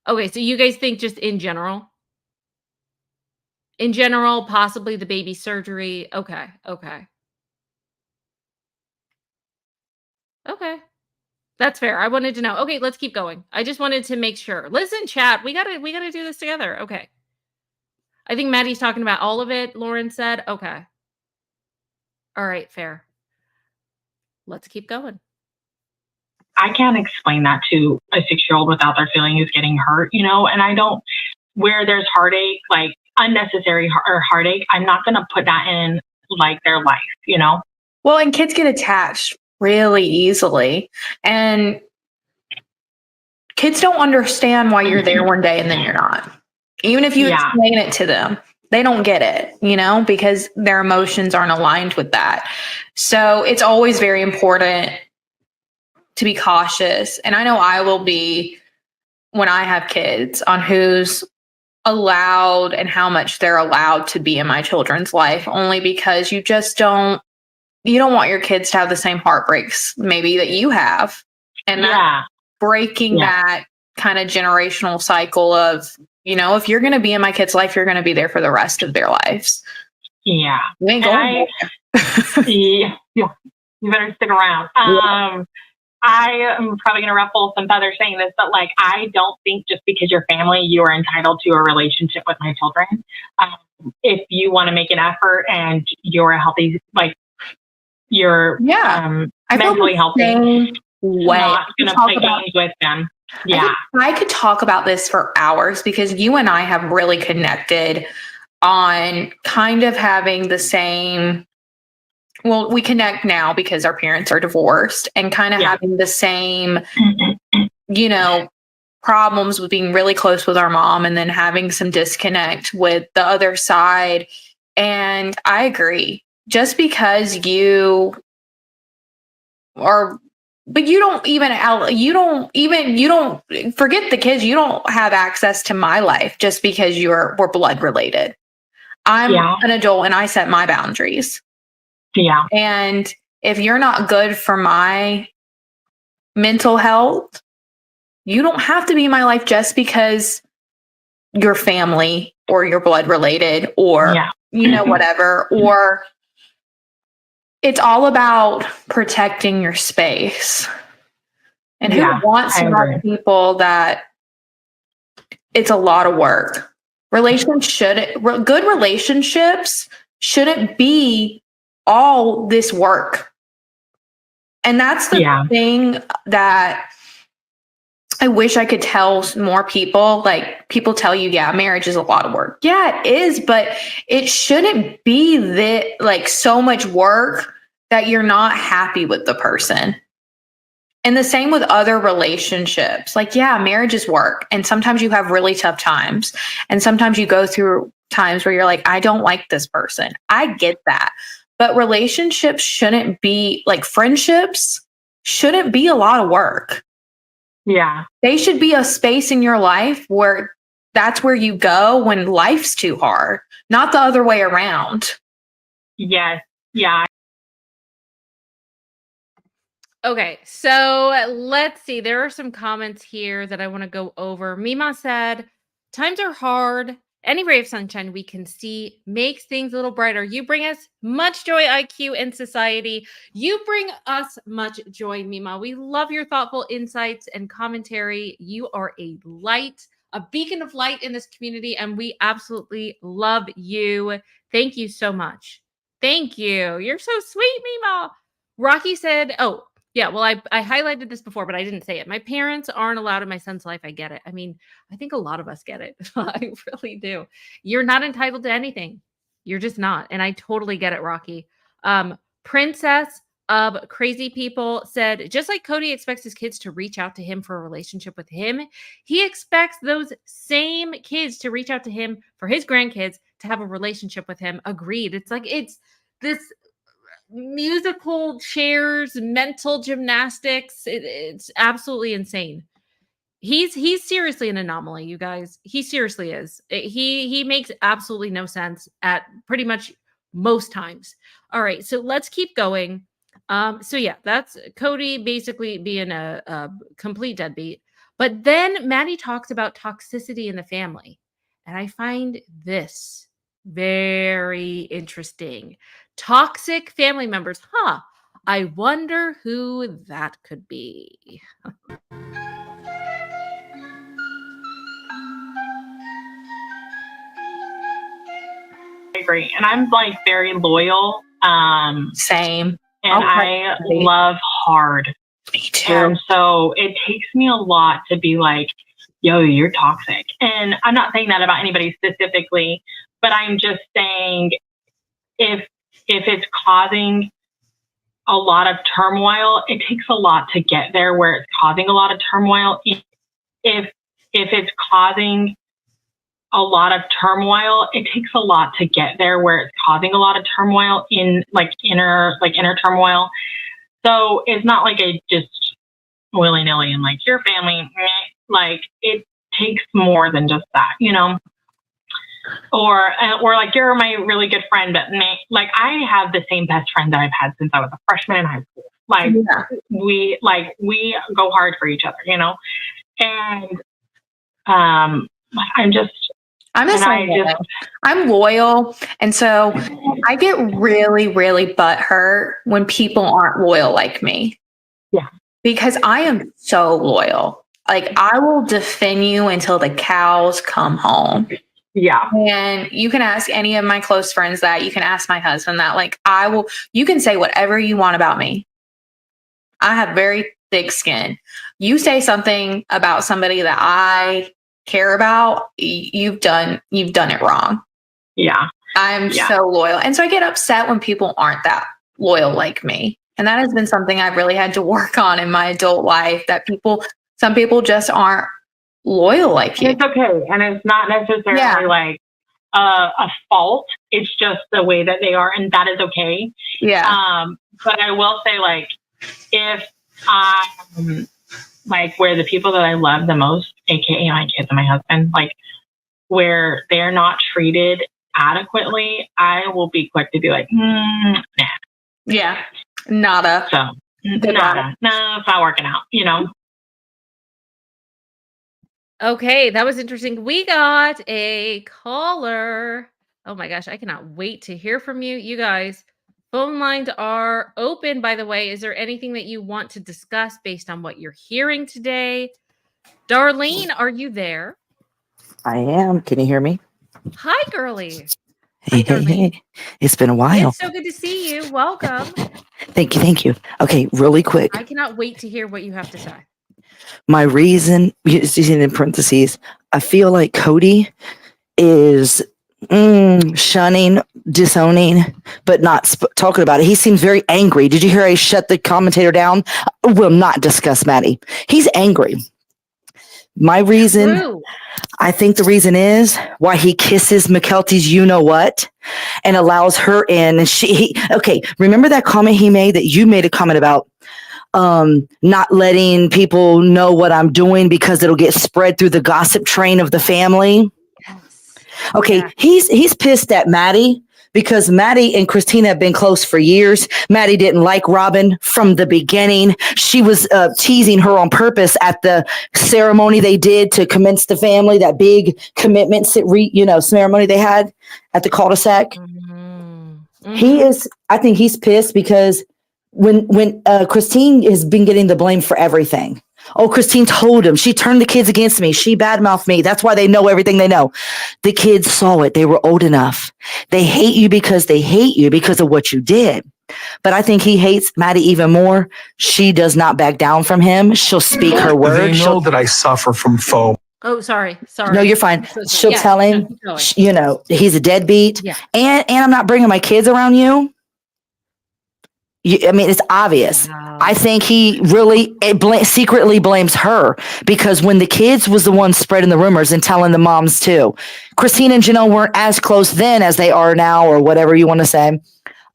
Okay, so you guys think just in general? In general, possibly the baby surgery. Okay. That's fair. I wanted to know. Okay, let's keep going. I just wanted to make sure. Listen, chat, we gotta do this together. Okay. I think Maddie's talking about all of it, Lauren said. Okay. All right, fair. Let's keep going. I can't explain that to a 6-year-old without their feeling he's getting hurt, and I don't, where there's heartache, like unnecessary heartache, I'm not going to put that in like their life, Well, and kids get attached really easily. And kids don't understand why you're there one day and then you're not. Even if you explain it to them, they don't get it, because their emotions aren't aligned with that. So it's always very important to be cautious. And I know I will be when I have kids on who's allowed and how much they're allowed to be in my children's life, only because you don't want your kids to have the same heartbreaks maybe that you have. And breaking that kind of generational cycle of, if you're going to be in my kid's life, you're going to be there for the rest of their lives. Yeah. You ain't going yeah. You better stick around. I am probably going to ruffle some feathers saying this, but I don't think just because you're family, you are entitled to a relationship with my children. If you want to make an effort and you're a healthy, you're mentally healthy, not going to play games with them. Yeah. I could talk about this for hours because you and I have really connected on kind of having the same. Well, we connect now because our parents are divorced and kind of having the same, problems with being really close with our mom and then having some disconnect with the other side. And I agree. Just because but you don't forget the kids. You don't have access to my life just because we're blood related. I'm an adult and I set my boundaries. Yeah. And if you're not good for my mental health, you don't have to be in my life just because you're family or you're blood related or, whatever. Or it's all about protecting your space. And who wants to have people that it's a lot of work. Good relationships shouldn't be all this work. And that's the thing that I wish I could tell more people. People tell you, marriage is a lot of work. Yeah, it is, but it shouldn't be so much work that you're not happy with the person. And the same with other relationships. Marriage is work. And sometimes you have really tough times. And sometimes you go through times where you're like, I don't like this person. I get that. But relationships shouldn't be friendships shouldn't be a lot of work. Yeah. They should be a space in your life where that's where you go when life's too hard, not the other way around. Yes. Yeah. Okay, so let's see. There are some comments here that I want to go over. Mima said, times are hard. Any ray of sunshine we can see makes things a little brighter. You bring us much joy, IQ, and society. You bring us much joy, Mima. We love your thoughtful insights and commentary. You are a light, a beacon of light in this community, and we absolutely love you. Thank you so much. Thank you. You're so sweet, Mima. Rocky said, oh, yeah, well, I highlighted this before, but I didn't say it. My parents aren't allowed in my son's life. I get it. I mean, I think a lot of us get it. I really do. You're not entitled to anything. You're just not. And I totally get it, Rocky. Princess of Crazy People said, just like Kody expects his kids to reach out to him for a relationship with him, he expects those same kids to reach out to him for his grandkids to have a relationship with him. Agreed. It's like, it's this musical chairs, mental gymnastics. It's absolutely insane. He's seriously an anomaly, you guys. He seriously is. He makes absolutely no sense at pretty much most times. All right, so let's keep going. So yeah, that's Kody basically being a complete deadbeat. But then Maddie talks about toxicity in the family, and I find this very interesting. Toxic family members. Huh. I wonder who that could be. I agree. And I'm like very loyal. Same. And I love hard. Me too. And so it takes me a lot to be like, yo, you're toxic. And I'm not saying that about anybody specifically, but I'm just saying if it's causing a lot of turmoil, it takes a lot to get there where it's causing a lot of turmoil. If it's causing a lot of turmoil, it takes a lot to get there where it's causing a lot of turmoil in like inner turmoil. So it's not like I just willy-nilly and like your family, like it takes more than just that, you know? Or like you're my really good friend, but like I have the same best friend that I've had since I was a freshman in high school. Like we go hard for each other, you know? And I'm loyal. And so I get really, really butthurt when people aren't loyal like me. Yeah. Because I am so loyal. Like I will defend you until the cows come home. Yeah. And you can ask any of my close friends that. You can ask my husband that. Like you can say whatever you want about me. I have very thick skin. You say something about somebody that I care about, you've done it wrong. Yeah. I'm so loyal. And so I get upset when people aren't that loyal like me. And that has been something I've really had to work on in my adult life, that some people just aren't loyal like you. It's okay. And it's not necessarily like a fault. It's just the way that they are. And that is okay. Yeah. But I will say, like, if like where the people that I love the most, aka my kids and my husband, like where they're not treated adequately, I will be quick to be like, nah. Yeah. Nada. So nada. No, it's not working out, you know? Okay, that was interesting. We got a caller. Oh my gosh, I cannot wait to hear from you. You guys, phone lines are open, by the way. Is there anything that you want to discuss based on what you're hearing today? Darlene, are you there? I am. Can you hear me? Hi, girly. Hey. It's been a while. It's so good to see you. Welcome. Thank you. Okay, really quick. I cannot wait to hear what you have to say. My reason, in parentheses, I feel like Kody is shunning, disowning, but not talking about it. He seems very angry. Did you hear I shut the commentator down? I will not discuss Maddie. He's angry. My reason, True. I think the reason is why he kisses McKelty's you-know-what and allows her in. And okay, remember that comment he made that you made a comment about? not letting people know what I'm doing because it'll get spread through the gossip train of the family. Yes. Okay, Yeah. he's pissed at Maddie because Maddie and Christina have been close for years. Maddie didn't like Robin from the beginning. She was teasing her on purpose at the ceremony they did to commence the family, that big commitment ceremony they had at the cul-de-sac. He is, I think he's pissed because when Christine has been getting the blame for everything. Oh, Christine told him. She turned the kids against me. She badmouthed me. That's why they know everything they know. The kids saw it. They were old enough. They hate you because they hate you because of what you did. But I think he hates Maddie even more. She does not back down from him. She'll speak her word. They know that I suffer from FOMO. Oh, sorry. No, you're fine. She'll Yeah, tell him, keep going. he's a deadbeat. Yeah. And I'm not bringing my kids around you. I mean, it's obvious. Wow. I think he really secretly blames her because when the kids was the one spreading the rumors and telling the moms too. Christine and Janelle weren't as close then as they are now, or whatever you want to say.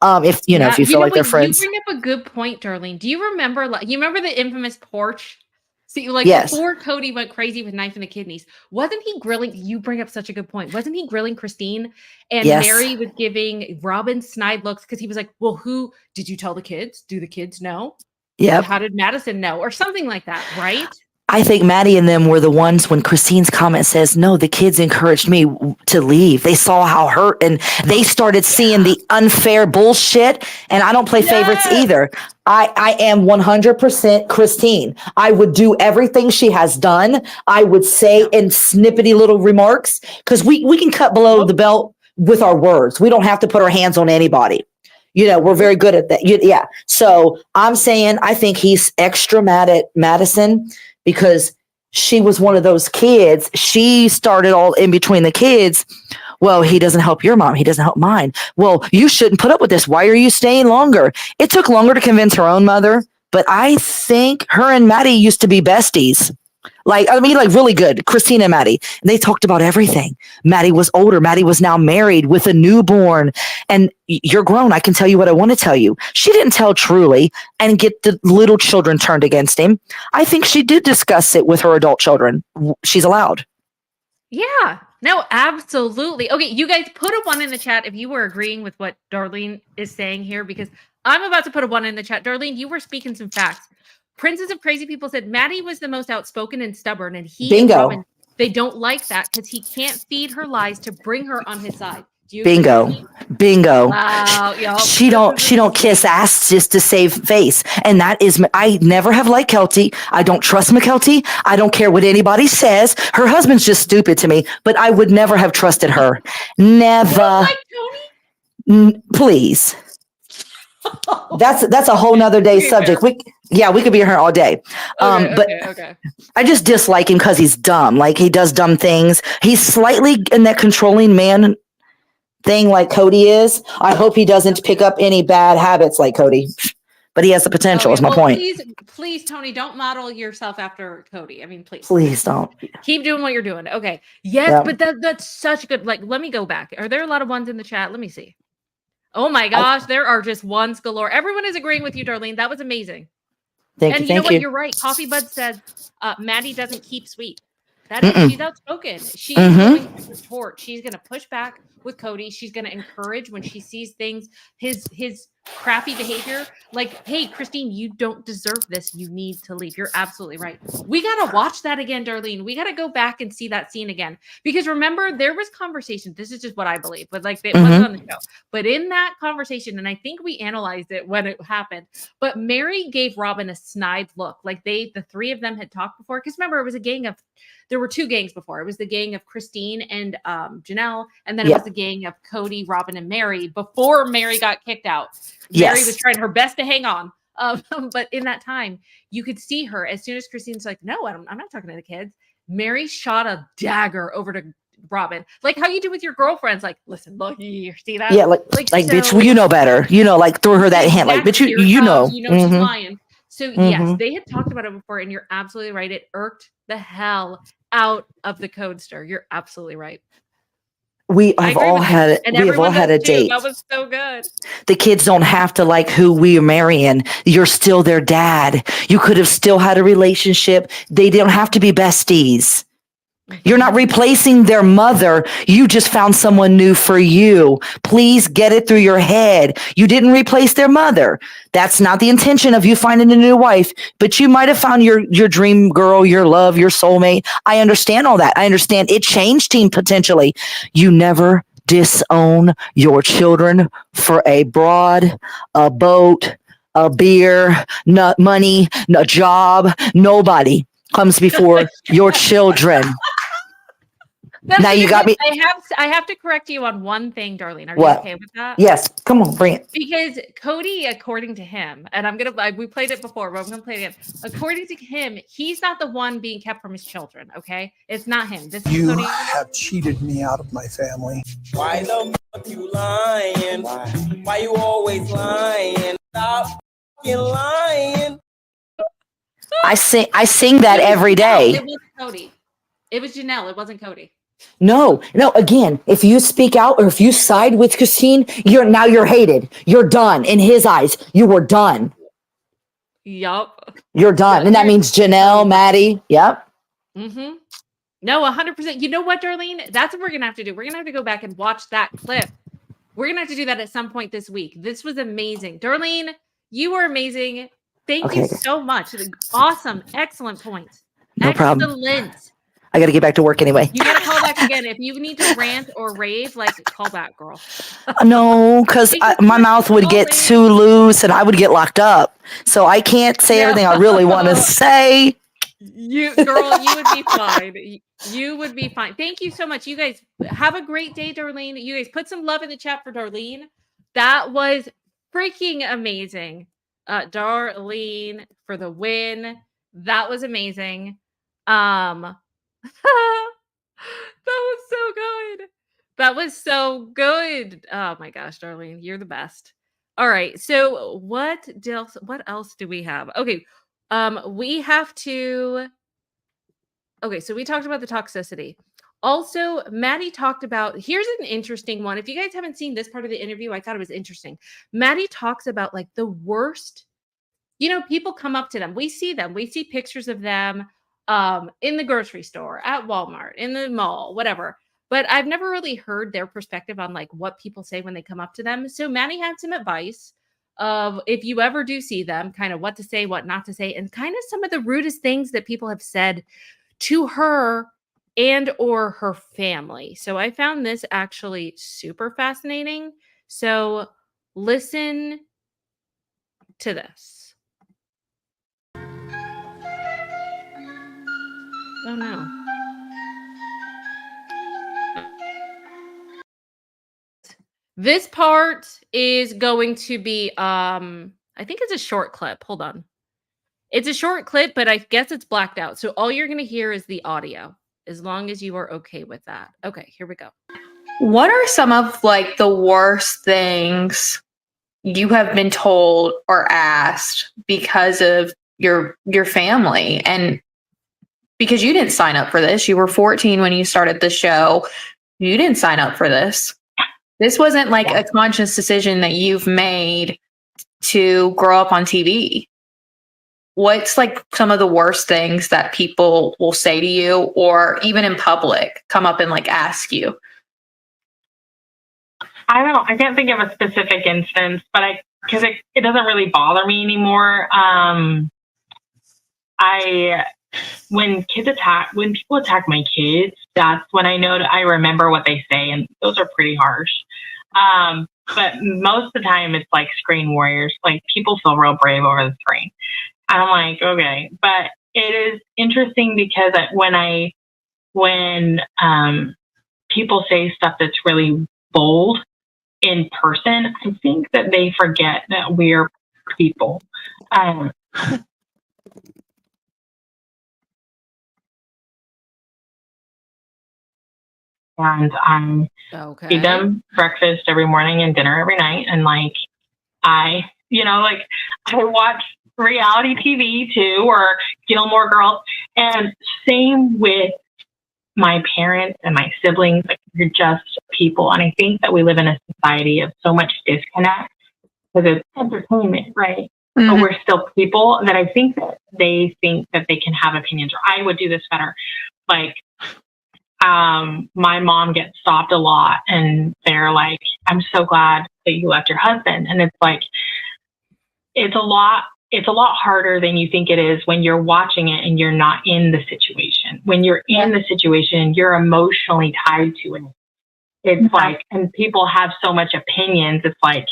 If you feel like they're friends. You bring up a good point, Darlene. Do you remember? You remember the infamous porch? See, Yes. before Kody went crazy with knifing the kidneys, wasn't he grilling? You bring up such a good point. Wasn't he grilling Christine? And Yes. Mary was giving Robin snide looks because he was like, "Well, who did you tell the kids? Do the kids know? Yep. How did Madison know?" Or something like that, right? I think Maddie and them were the ones when Christine's comment says, no, the kids encouraged me to leave. They saw how hurt and they started seeing the unfair bullshit. And I don't play favorites either. I am 100% Christine. I would do everything she has done. I would say in snippety little remarks because we can cut below the belt with our words. We don't have to put our hands on anybody. We're very good at that. Yeah. So I'm saying I think he's extra mad at Madison because she was one of those kids. She started all in between the kids. Well, he doesn't help your mom. He doesn't help mine. Well, you shouldn't put up with this. Why are you staying longer? It took longer to convince her own mother, but I think her and Maddie used to be besties. Like really good. Christina and Maddie. They talked about everything. Maddie was older. Maddie was now married with a newborn. And you're grown. I can tell you what I want to tell you. She didn't tell truly and get the little children turned against him. I think she did discuss it with her adult children. She's allowed. Yeah. No, absolutely. Okay, you guys put a 1 in the chat if you were agreeing with what Darlene is saying here, because I'm about to put a 1 in the chat. Darlene, you were speaking some facts. Princess of Crazy People said Maddie was the most outspoken and stubborn, and he and Robin, they don't like that because he can't feed her lies to bring her on his side. Do you Bingo. Wow, y'all. She don't kiss ass just to save face, and that is. I never have liked Kelty. I don't trust McKelty. I don't care what anybody says. Her husband's just stupid to me, but I would never have trusted her. Never. You don't like Tony? Please. That's a whole nother day subject. We could be here all day. Okay. I just dislike him because he's dumb. Like he does dumb things. He's slightly in that controlling man thing like Kody is. I hope he doesn't pick up any bad habits like Kody. But he has the potential, is my point. Please, Tony, don't model yourself after Kody. I mean, please. Please don't. Keep doing what you're doing. Okay. Yes, but that's such good. Let me go back. Are there a lot of 1s in the chat? Let me see. Oh my gosh, there are just 1s galore. Everyone is agreeing with you, Darlene. That was amazing. Thank you. You know what? You're right. Coffee Bud said Maddie doesn't keep sweet. That is, she's outspoken. She's going to retort. She's going to push back with Kody. She's going to encourage when she sees things, his crappy behavior. Like, hey, Christine, you don't deserve this. You need to leave. You're absolutely right. We got to watch that again, Darlene. We got to go back and see that scene again. Because remember, there was conversation. This is just what I believe, but like it wasn't on the show. But in that conversation, and I think we analyzed it when it happened, but Mary gave Robin a snide look. Like the 3 of them had talked before. Because remember, it was a gang of, there were 2 gangs before. It was the gang of Christine and Janelle, and then it was the gang of Kody, Robin, and Mary before Mary got kicked out. Mary was trying her best to hang on. But in that time, you could see her as soon as Christine's like, no, I'm not talking to the kids. Mary shot a dagger over to Robin. Like how you do with your girlfriends. Like, listen, look, you see that? Yeah, like bitch, well, you know better. Like throw her that hint. Like, bitch, you know. You know she's lying. So yes, they had talked about it before, and you're absolutely right. It irked the hell out of the codester. You're absolutely right. We I have agree all with had and we have all everyone had a does too. date. That was so good. The kids don't have to like who we are marrying. You're still their dad. You could have still had a relationship. They don't have to be besties. You're not replacing their mother. You just found someone new for you. Please get it through your head. You didn't replace their mother. That's not the intention of you finding a new wife, but you might have found your dream girl, your love, your soulmate. I understand all that. I understand it changed him potentially. You never disown your children for a broad, a boat, a beer, not money, a job. Nobody comes before your children. That's Now a you good got point. me. I have to correct you on one thing, Darlene. Are you What? okay with that? Yes. Come on, bring it. Because Kody, according to him, and we played it before, but I'm gonna play it again. According to him, he's not the one being kept from his children. Okay, it's not him. This is You Kody. have cheated me out of my family. Why the fuck you lying? Why you always lying? Stop fucking lying. I sing that every It day. wasn't Kody. It was Janelle. It wasn't Kody. No. Again, if you speak out or if you side with Christine, you're hated. You're done in his eyes. You were done. Yup. You're done, and that means Janelle, Maddie. Yep. Mm-hmm. No, 100%. You know what, Darlene? That's what we're gonna have to do. We're gonna have to go back and watch that clip. We're gonna have to do that at some point this week. This was amazing, Darlene. You were amazing. Thank you so much. Awesome, excellent point. No problem. Excellent. I got to get back to work anyway. You got to call back again. If you need to rant or rave, like call back, girl. No, because my mouth would get too loose and I would get locked up. So I can't say everything I really want to say. You would be fine. You would be fine. Thank you so much. You guys have a great day, Darlene. You guys put some love in the chat for Darlene. That was freaking amazing. Darlene for the win. That was amazing. That was so good. That was so good. Oh my gosh, Darlene, you're the best. All right. So what else do we have? Okay. We have to. Okay, so we talked about the toxicity. Also, Maddie talked about, here's an interesting one. If you guys haven't seen this part of the interview, I thought it was interesting. Maddie talks about like the worst, people come up to them. We see them. We see pictures of them in the grocery store, at Walmart, in the mall, whatever. But I've never really heard their perspective on like what people say when they come up to them. So Maddie had some advice of if you ever do see them, kind of what to say, what not to say, and kind of some of the rudest things that people have said to her and or her family. So I found this actually super fascinating. So listen to this. Oh no. This part is going to be I think it's a short clip. Hold on. It's a short clip, but I guess it's blacked out. So all you're going to hear is the audio, as long as you are okay with that. Okay, here we go. What are some of like the worst things you have been told or asked because of your family? And because you didn't sign up for this. You were 14 when you started the show. You didn't sign up for this. This wasn't like a conscious decision that you've made to grow up on TV. What's like some of the worst things that people will say to you, or even in public come up and like ask you? I can't think of a specific instance, but because it doesn't really bother me anymore. When people attack my kids, that's when I remember what they say, and those are pretty harsh. But most of the time it's like screen warriors. Like people feel real brave over the screen. And I'm like, okay. But it is interesting because when people say stuff that's really bold in person, I think that they forget that we're people. And I feed them breakfast every morning and dinner every night. And like, I watch reality TV too, or Gilmore Girls. And same with my parents and my siblings, like, you're just people. And I think that we live in a society of so much disconnect because it's entertainment, right? But we're still people, that I think that they think that they can have opinions, or I would do this better. Like, my mom gets stopped a lot, and they're like, I'm so glad that you left your husband. And it's like, it's a lot harder than you think it is when you're watching it and you're not in the situation. When you're in the situation, you're emotionally tied to it. It's like, and people have so much opinions. It's like,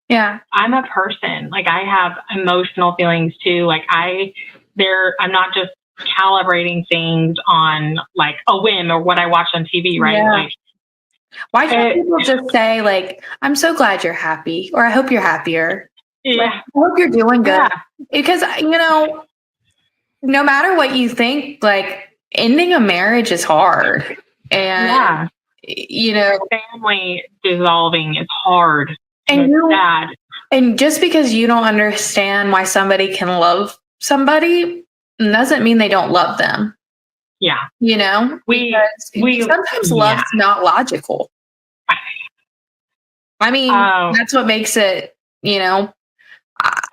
Yeah. I'm a person. Like, I have emotional feelings too. Like, I'm not just calibrating things on like a whim or what I watch on TV, right? Yeah. Like, Why can't people just say, like, I'm so glad you're happy, or I hope you're happier. yeah. Like, I hope you're doing good. Yeah. Because, you know, no matter what you think, like, ending a marriage is hard. And, Yeah. you know, Family dissolving is hard. and It's you, sad. and just because you don't understand why somebody can love somebody doesn't mean they don't love them. Yeah. You know, because sometimes love's not logical. I mean, that's what makes it, you know,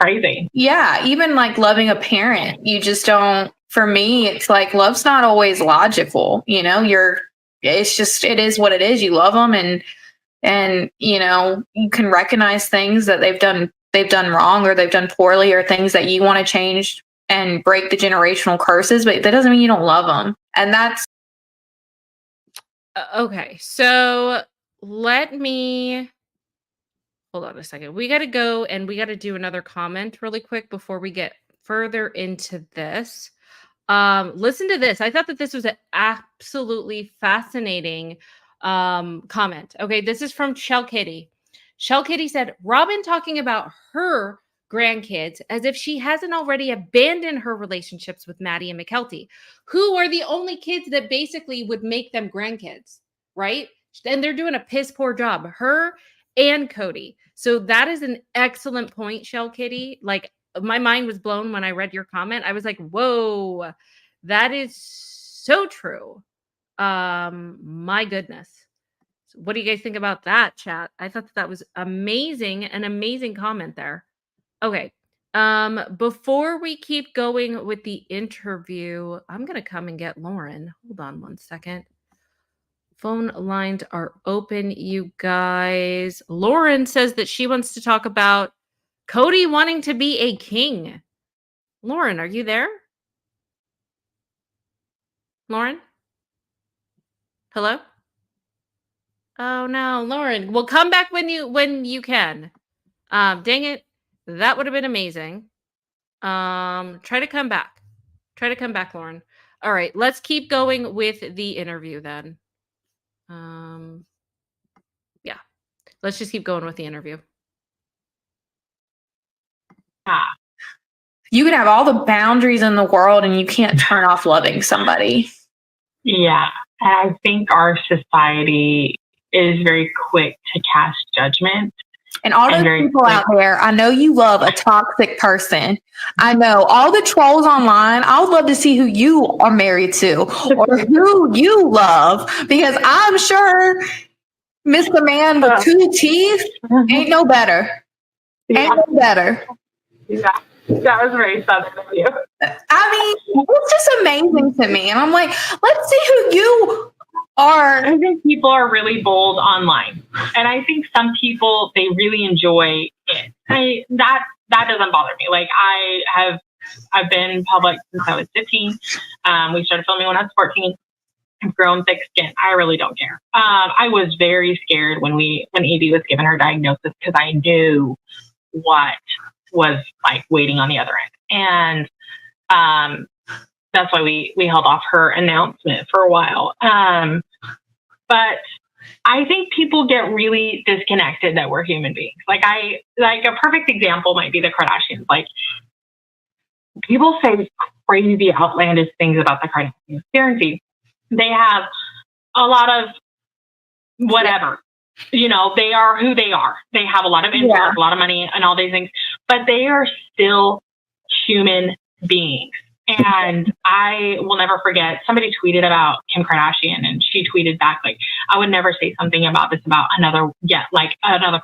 crazy. Yeah, even like loving a parent, you just don't. For me, it's like love's not always logical. You know, it's just, it is what it is. You love them, and you know, you can recognize things that they've done wrong, or they've done poorly, or things that you want to change and break the generational curses, but that doesn't mean you don't love them. And that's okay. So let me hold on a second. We got to go and we got to do another comment really quick before we get further into this. Listen to this. I thought that this was an absolutely fascinating comment. Okay, this is from Shell Kitty. Shell Kitty said, Robin talking about her grandkids as if she hasn't already abandoned her relationships with Maddie and McKelty, who are the only kids that basically would make them grandkids, right? And they're doing a piss poor job, her and Kody. So that is an excellent point, Shell Kitty. Like, my mind was blown when I read your comment. I was like, whoa, that is so true. My goodness. What do you guys think about that, chat? I thought that was amazing, an amazing comment there. Okay. Before we keep going with the interview, I'm going to come and get Lauren. Hold on one second. Phone lines are open, you guys. Lauren says that she wants to talk about Kody wanting to be a king. Lauren, are you there? Lauren? Hello? Oh no, Lauren. Well, come back when you can. Dang it. That would have been amazing. Try to come back. Try to come back, Lauren. All right, let's keep going with the interview then. Yeah. Let's just keep going with the interview. You can have all the boundaries in the world and you can't turn off loving somebody. Yeah. I think our society is very quick to cast judgment. And all those people out there, I know you love a toxic person. I know all the trolls online. I would love to see who you are married to or who you love, because I'm sure Mr. Man with two teeth ain't no better. Ain't no better. Yeah. That was very southern of you. I mean, it's just amazing to me. And I'm like, let's see who you are. I think people are really bold online. And I think some people, they really enjoy it. That doesn't bother me. Like, I've been public since I was 15. We started filming when I was 14. I've grown thick skin. I really don't care. I was very scared when Evie was given her diagnosis, because I knew what was like waiting on the other end. And that's why we held off her announcement for a while. But I think people get really disconnected that we're human beings. Like a perfect example might be the Kardashians. Like, people say crazy, outlandish things about the Kardashians. Guaranteed. They have a lot of whatever. You know, they are who they are. They have a lot of influence, a lot of money, and all these things. But they are still human beings. And I will never forget, somebody tweeted about Kim Kardashian, and she tweeted back, like, I would never say something about this about another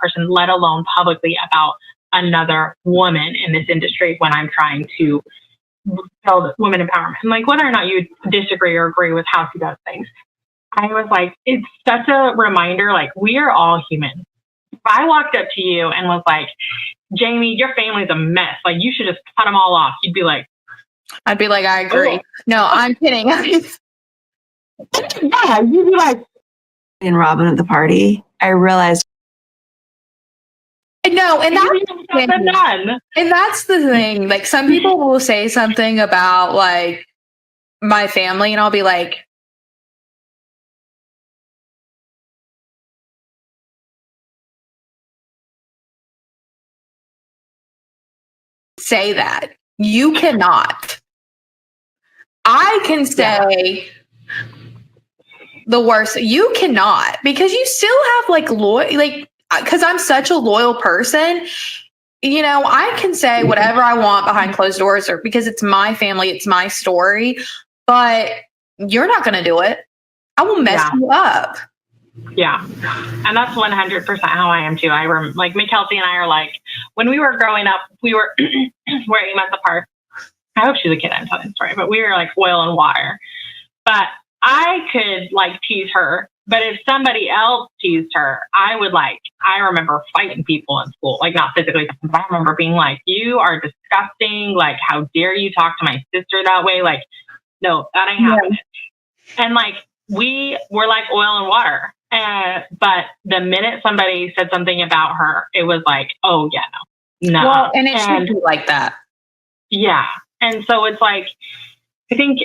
person, let alone publicly about another woman in this industry when I'm trying to build women empowerment. And like, whether or not you disagree or agree with how she does things, I was like, it's such a reminder, like, we are all human. If I walked up to you and was like, Jamie, your family's a mess, like, you should just cut them all off, you'd be like, I'd be like, I agree. No, I'm kidding. yeah, you'd be like, and Robin at the party, I realized. No, and that's the thing. Like, some people will say something about like my family, and I'll be like, say that. You cannot. I can say the worst. You cannot, because you still have like because I'm such a loyal person. You know, I can say whatever I want behind closed doors, or because it's my family, it's my story, but you're not going to do it. I will mess you up. Yeah. And that's 100% how I am too. Like, Kelsey and I are like, when we were growing up, we were, we're 8 months apart. I hope she's a kid, I'm telling the story, but we were like oil and water. But I could like tease her, but if somebody else teased her, I remember fighting people in school, like not physically, but I remember being like, you are disgusting. Like, how dare you talk to my sister that way? Like, no, that ain't happening. And like, we were like oil and water. But the minute somebody said something about her, it was like, oh yeah, no. Well, and it should be like that. Yeah. And so it's like, I think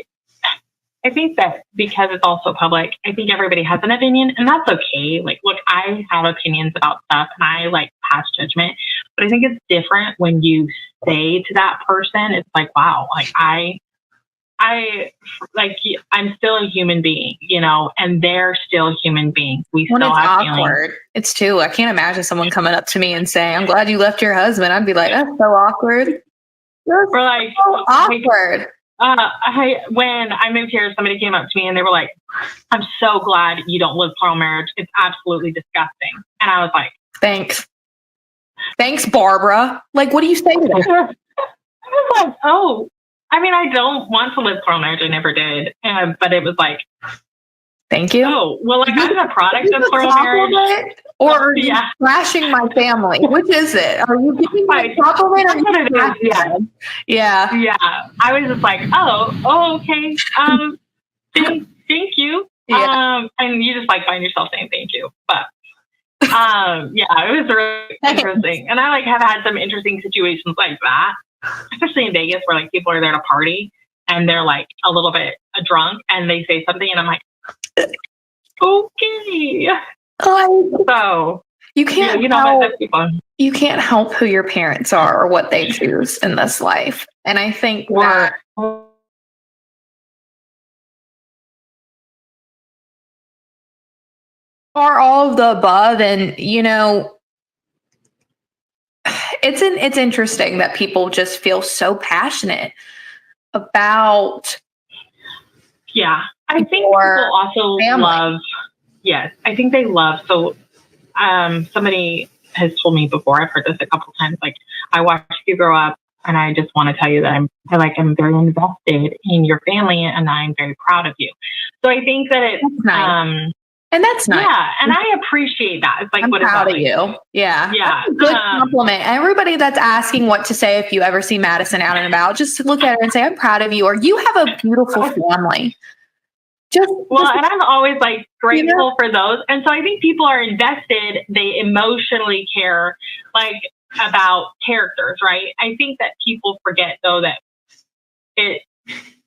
that because it's also public, I think everybody has an opinion, and that's okay. Like, look, I have opinions about stuff, and I like pass judgment, but I think it's different when you say to that person, it's like, wow, like I'm still a human being, you know, and they're still human beings. We still have awkward. feelings. It's too. I can't imagine someone coming up to me and saying, "I'm glad you left your husband." I'd be like, "That's so awkward." We're like, so awkward. When I moved here, somebody came up to me and they were like, "I'm so glad you don't live plural marriage. It's absolutely disgusting." And I was like, "Thanks, Barbara." Like, what do you say to that? I was like, oh. I mean, I don't want to live plural marriage. I never did. But it was like, thank you. Oh, well, like, I'm a product of plural marriage. Or are you trashing my family? Which is it? Are you giving me a compliment? Yeah. Yeah. I was just like, oh, okay. Thank you. Yeah. And you just like find yourself saying thank you. But yeah, it was really interesting. And I like have had some interesting situations like that. Especially in Vegas, where like people are there to party and they're like a little bit drunk and they say something and I'm like, okay. So you can't, you can't help who your parents are or what they choose in this life. And I think that are all of the above. And, you know, it's interesting that people just feel so passionate about. Yeah, I think people also love. Yes, I think they love. So, somebody has told me before. I've heard this a couple times. Like, I watched you grow up, and I just want to tell you that I'm very invested in your family, and I'm very proud of you. So I think that it's nice. And that's nice. Yeah, and I appreciate that. It's like, I'm what proud is that? of you. Yeah. Yeah. That's a good compliment. Everybody that's asking what to say if you ever see Madison out and about, just look at her and say, I'm proud of you, or you have a beautiful family. And I'm always like grateful for those. And so I think people are invested. They emotionally care like about characters, right? I think that people forget though that it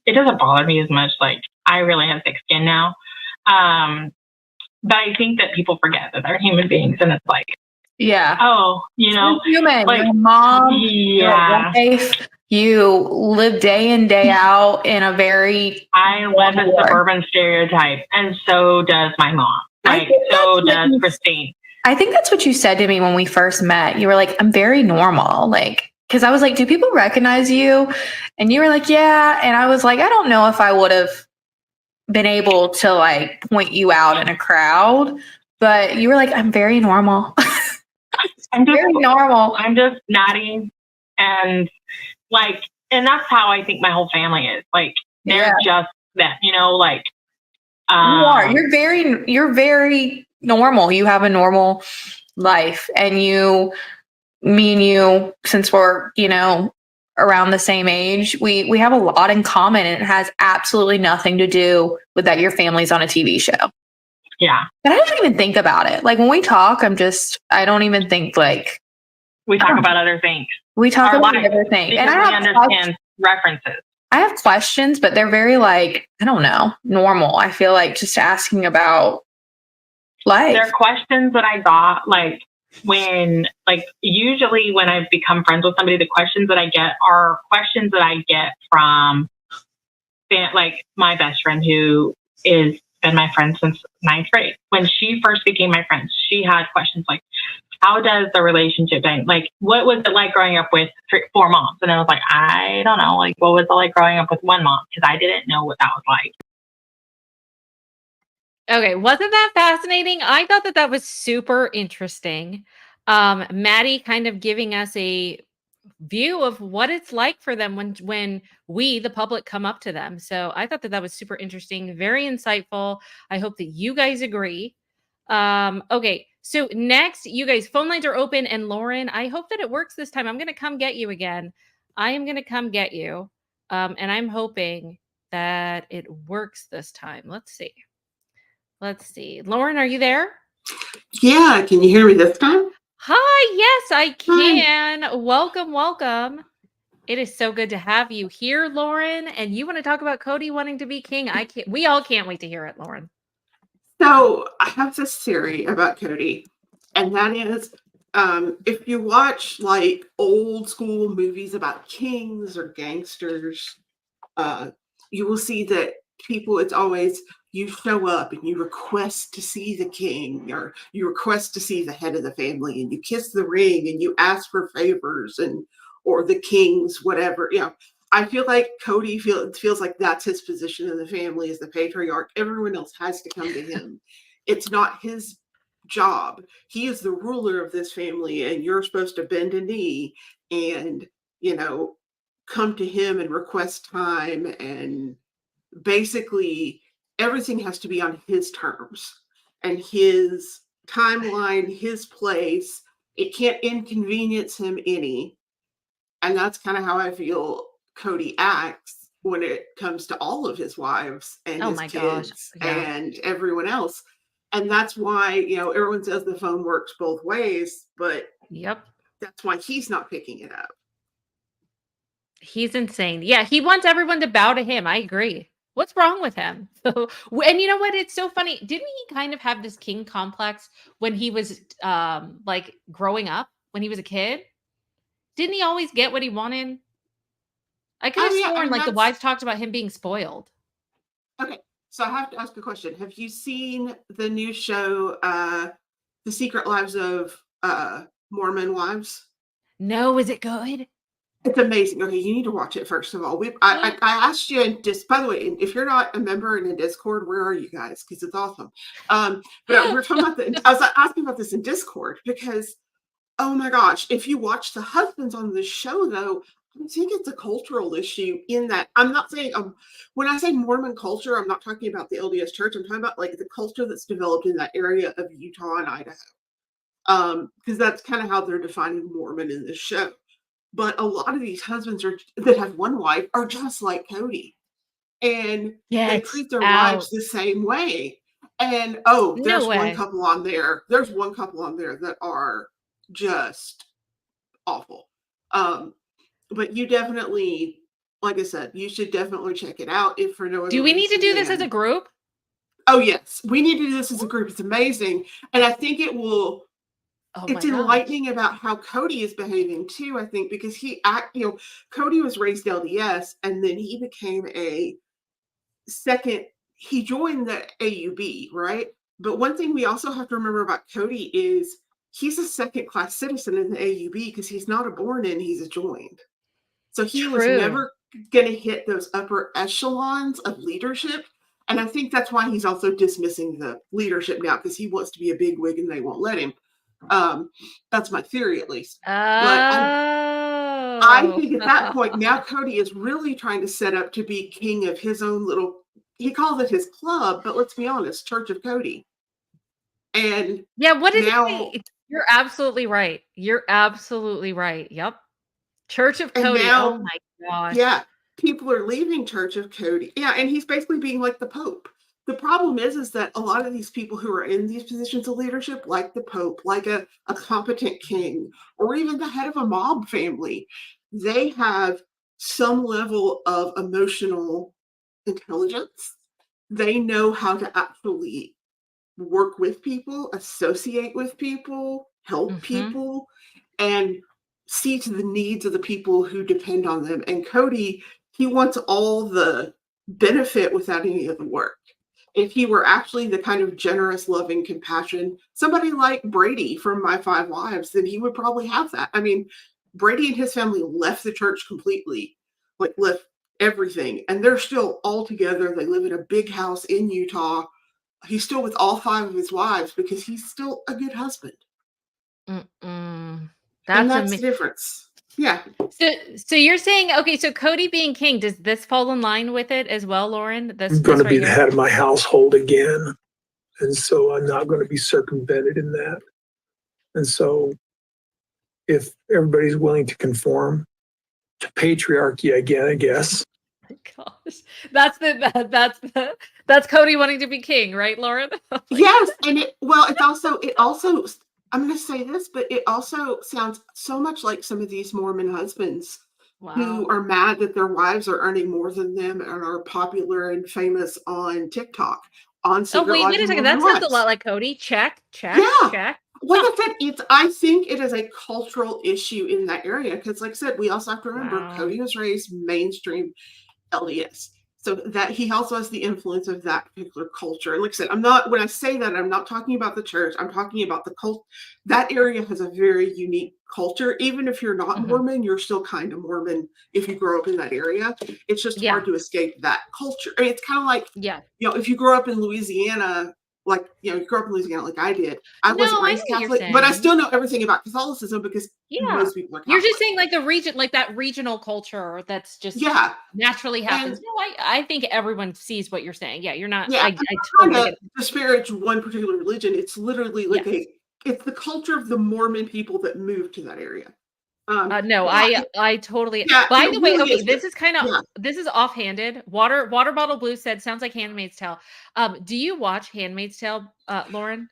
doesn't bother me as much. Like, I really have thick skin now. But I think that people forget that they're human beings, and it's like, oh, you know, you're human. Like, your mom, your wife, you live day in, day out in a very. I live a suburban stereotype, and so does my mom. Like, so does Christine. I think that's what you said to me when we first met. You were like, I'm very normal. Like, because I was like, do people recognize you? And you were like, yeah. And I was like, I don't know if I would have been able to like point you out in a crowd, but you were like, I'm very normal. I'm just Very normal. I'm just Maddie, and like, and that's how I think my whole family is. Like, they're just that, you know, like. You are. You're very normal. You have a normal life, and me and you, since we're, you know, around the same age, we have a lot in common, and it has absolutely nothing to do with that your family's on a TV show. Yeah. But I don't even think about it. Like when we talk, I don't even think like. We talk about other things. We talk about other things. And I understand references. I have questions, but they're very like, I don't know, normal. I feel like just asking about life. There are questions that I got like usually when I've become friends with somebody, the questions that I get are questions that I get from like my best friend who is been my friend since 9th grade. When she first became my friend, she had questions like, how does the relationship end? Like, what was it like growing up with 4 moms? And I was like, I don't know. Like, what was it like growing up with one mom? Because I didn't know what that was like. Okay, wasn't that fascinating? I thought that was super interesting. Maddie kind of giving us a view of what it's like for them when we, the public, come up to them. So I thought that was super interesting, very insightful. I hope that you guys agree. Okay, so next, you guys, phone lines are open, and Lauren, I hope that it works this time. I'm going to come get you again. I am going to come get you, and I'm hoping that it works this time. Let's see. Lauren, are you there? Yeah, can you hear me this time? Hi, yes, I can. Hi. Welcome. It is so good to have you here, Lauren. And you want to talk about Kody wanting to be king? We all can't wait to hear it, Lauren. So I have this theory about Kody, and that is if you watch like old school movies about kings or gangsters, you will see that people, it's always you show up and you request to see the king, or you request to see the head of the family, and you kiss the ring and you ask for favors or the king's whatever. You know, I feel like Kody feels like that's his position in the family as the patriarch. Everyone else has to come to him. It's not his job. He is the ruler of this family, and you're supposed to bend a knee and, you know, come to him and request time, and basically everything has to be on his terms and his timeline, his place. It can't inconvenience him any. And that's kind of how I feel Kody acts when it comes to all of his wives and his kids and everyone else. And that's why, you know, everyone says the phone works both ways, but that's why he's not picking it up. He's insane. Yeah, he wants everyone to bow to him. I agree. What's wrong with him? And you know what? It's so funny. Didn't he kind of have this king complex when he was like growing up, when he was a kid? Didn't he always get what he wanted? I could have sworn like the wives talked about him being spoiled. Okay, so I have to ask a question. Have you seen the new show, The Secret Lives of Mormon Wives? No, is it good? It's amazing. Okay, you need to watch it first of all. I asked you, and just by the way, if you're not a member in a Discord, where are you guys? Because it's awesome. But we're talking about I was asking about this in Discord because, oh my gosh, if you watch the husbands on this show, though, I think it's a cultural issue in that I'm not saying when I say Mormon culture, I'm not talking about the LDS Church. I'm talking about like the culture that's developed in that area of Utah and Idaho, because that's kind of how they're defining Mormon in this show. But a lot of these husbands that have one wife are just like Kody, and they treat their wives the same way. And there's one couple on there. There's one couple on there that are just awful. But you definitely, like I said, you should definitely check it out. If for no other do we need to do this than, as a group? Oh yes, we need to do this as a group. It's amazing, and I think it will. It's enlightening about how Kody is behaving too, I think, because Kody was raised LDS, and then he became he joined the AUB, right? But one thing we also have to remember about Kody is he's a second-class citizen in the AUB because he's not a born-in, he's a joined. So he was True. never going to hit those upper echelons of leadership. And I think that's why he's also dismissing the leadership now, because he wants to be a bigwig and they won't let him. That's my theory, at least. Oh. But I think at that point, now Kody is really trying to set up to be king of his own little, he calls it his club, but let's be honest, Church of Kody. And yeah, what is now, it? You're absolutely right. You're absolutely right. Yep. Church of and Kody. now, Oh my gosh. yeah, people are leaving Church of Kody. Yeah, and he's basically being like the Pope. The problem is that a lot of these people who are in these positions of leadership, like the Pope, like a competent king, or even the head of a mob family, they have some level of emotional intelligence. They know how to actually work with people, associate with people, help people, and see to the needs of the people who depend on them. And Kody, he wants all the benefit without any of the work. If he were actually the kind of generous, loving, compassion, somebody like Brady from My Five Wives, then he would probably have that. I mean, Brady and his family left the church completely, like left everything, and they're still all together. They live in a big house in Utah. He's still with all 5 of his wives because he's still a good husband. That's the difference. Yeah. So you're saying, okay, so Kody being king, does this fall in line with it as well, Lauren? I'm going to be the head of my household again. And so I'm not going to be circumvented in that. And so if everybody's willing to conform to patriarchy again, I guess. Oh my gosh. That's Kody wanting to be king, right, Lauren? Yes. And it also I'm going to say this, but it also sounds so much like some of these Mormon husbands who are mad that their wives are earning more than them and are popular and famous on TikTok. Wait a second. That sounds a lot like Kody. Check. Check. Like I said, I think it is a cultural issue in that area because, like I said, we also have to remember Kody was raised mainstream LDS. So that he also has the influence of that particular culture. And like I said, when I say that, I'm not talking about the church. I'm talking about the cult. That area has a very unique culture. Even if you're not Mormon, you're still kind of Mormon if you grow up in that area. It's just hard to escape that culture. I mean, it's kind of like, if you grow up in Louisiana, like, you grow up in Louisiana like I did. I wasn't raised Catholic, but I still know everything about Catholicism because most people are Catholic. You're just saying like the region, like that regional culture that's just naturally happens. I think everyone sees what you're saying. Yeah, you're not. I totally disparage one particular religion. It's literally like it's the culture of the Mormon people that moved to that area. I totally. By the way, okay, this is kind of this is offhanded. Water Bottle Blue said, "Sounds like Handmaid's Tale." Do you watch Handmaid's Tale, Lauren?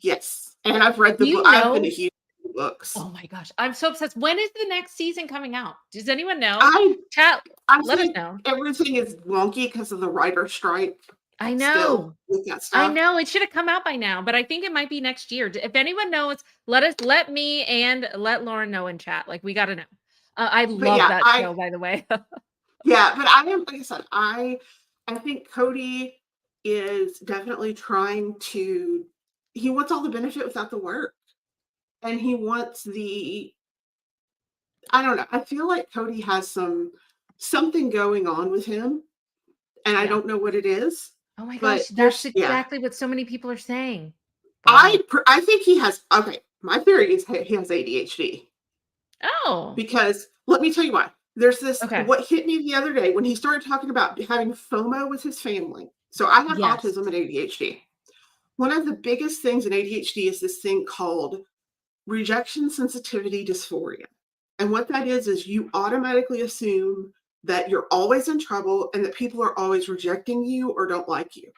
Yes, and I've read the book. I've been a huge books. Oh my gosh, I'm so obsessed. When is the next season coming out? Does anyone know? Chat. Let us know. Everything is wonky because of the writer strike. I know. I know it should have come out by now, but I think it might be next year. If anyone knows, let me and let Lauren know in chat. Like we got to know. I love that show, by the way. But I am, like I said, I think Kody is definitely trying to. He wants all the benefit without the work, and he wants I don't know. I feel like Kody has something going on with him, and I don't know what it is. Oh my gosh, that's exactly what so many people are saying. I think he has. Okay, my theory is he has ADHD. Oh, because let me tell you why. There's this. What hit me the other day when he started talking about having FOMO with his family. So I have autism and ADHD. One of the biggest things in ADHD is this thing called rejection sensitivity dysphoria. And what that is you automatically assume that you're always in trouble and that people are always rejecting you or don't like you.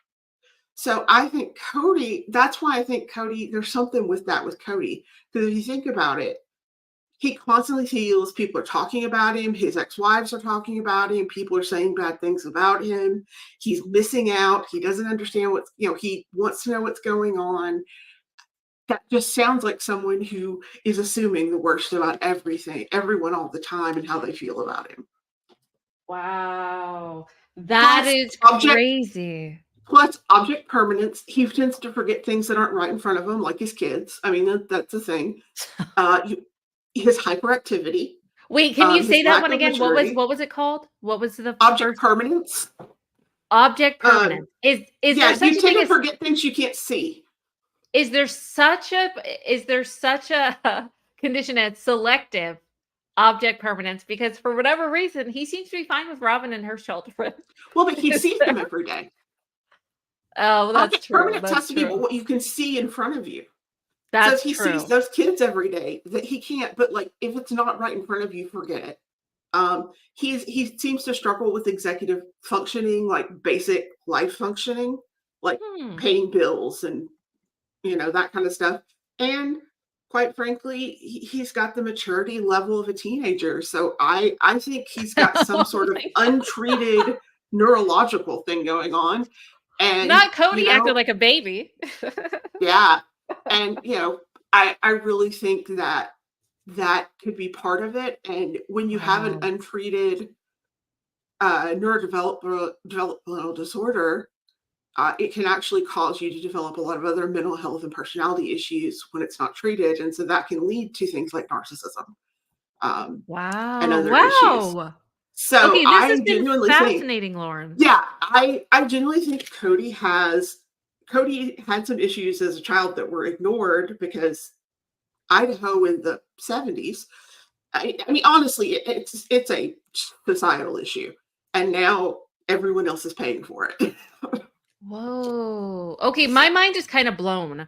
So I think Kody, that's why I think Kody, there's something with that with Kody. Because if you think about it, he constantly feels people are talking about him. His ex-wives are talking about him. People are saying bad things about him. He's missing out. He doesn't understand he wants to know what's going on. That just sounds like someone who is assuming the worst about everyone all the time and how they feel about him. Wow. That is crazy. Plus object permanence. He tends to forget things that aren't right in front of him, like his kids. I mean, that's the thing. His hyperactivity. Wait, can you his say that lack one of again? maturity. What was it called? What was the Object first permanence? object permanence? Is Yeah, there such you a tend thing to as forget things you can't see. is there such a condition as selective object permanence? Because for whatever reason, he seems to be fine with Robin and her children. Well, but he sees them every day. Oh, well, that's Object true. permanence That's has to be true. what you can see in front of you. That's So he true. sees those kids every day that he can't, but like if it's not right in front of you, forget it. He seems to struggle with executive functioning, like basic life functioning, like paying bills and that kind of stuff. And quite frankly, he's got the maturity level of a teenager. So I think he's got some sort of untreated neurological thing going on. And Not Kody acting like a baby. yeah. And I really think that could be part of it. And when you have an untreated neurodevelopmental disorder, it can actually cause you to develop a lot of other mental health and personality issues when it's not treated. And so that can lead to things like narcissism. Wow. And other issues. So okay, this I has been genuinely fascinating, Lauren. Yeah, I genuinely think Kody had some issues as a child that were ignored because Idaho in the 70s. I mean, honestly, it's a societal issue, and now everyone else is paying for it. Whoa. Okay, my mind is kind of blown.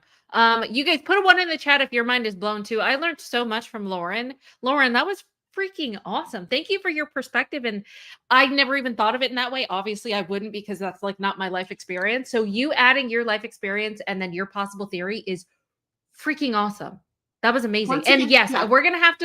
You guys put a 1 in the chat if your mind is blown too. I learned so much from Lauren. Lauren, that was freaking awesome. Thank you for your perspective. And I never even thought of it in that way. Obviously, I wouldn't because that's like not my life experience. So you adding your life experience and then your possible theory is freaking awesome. That was amazing. And yes, we're gonna have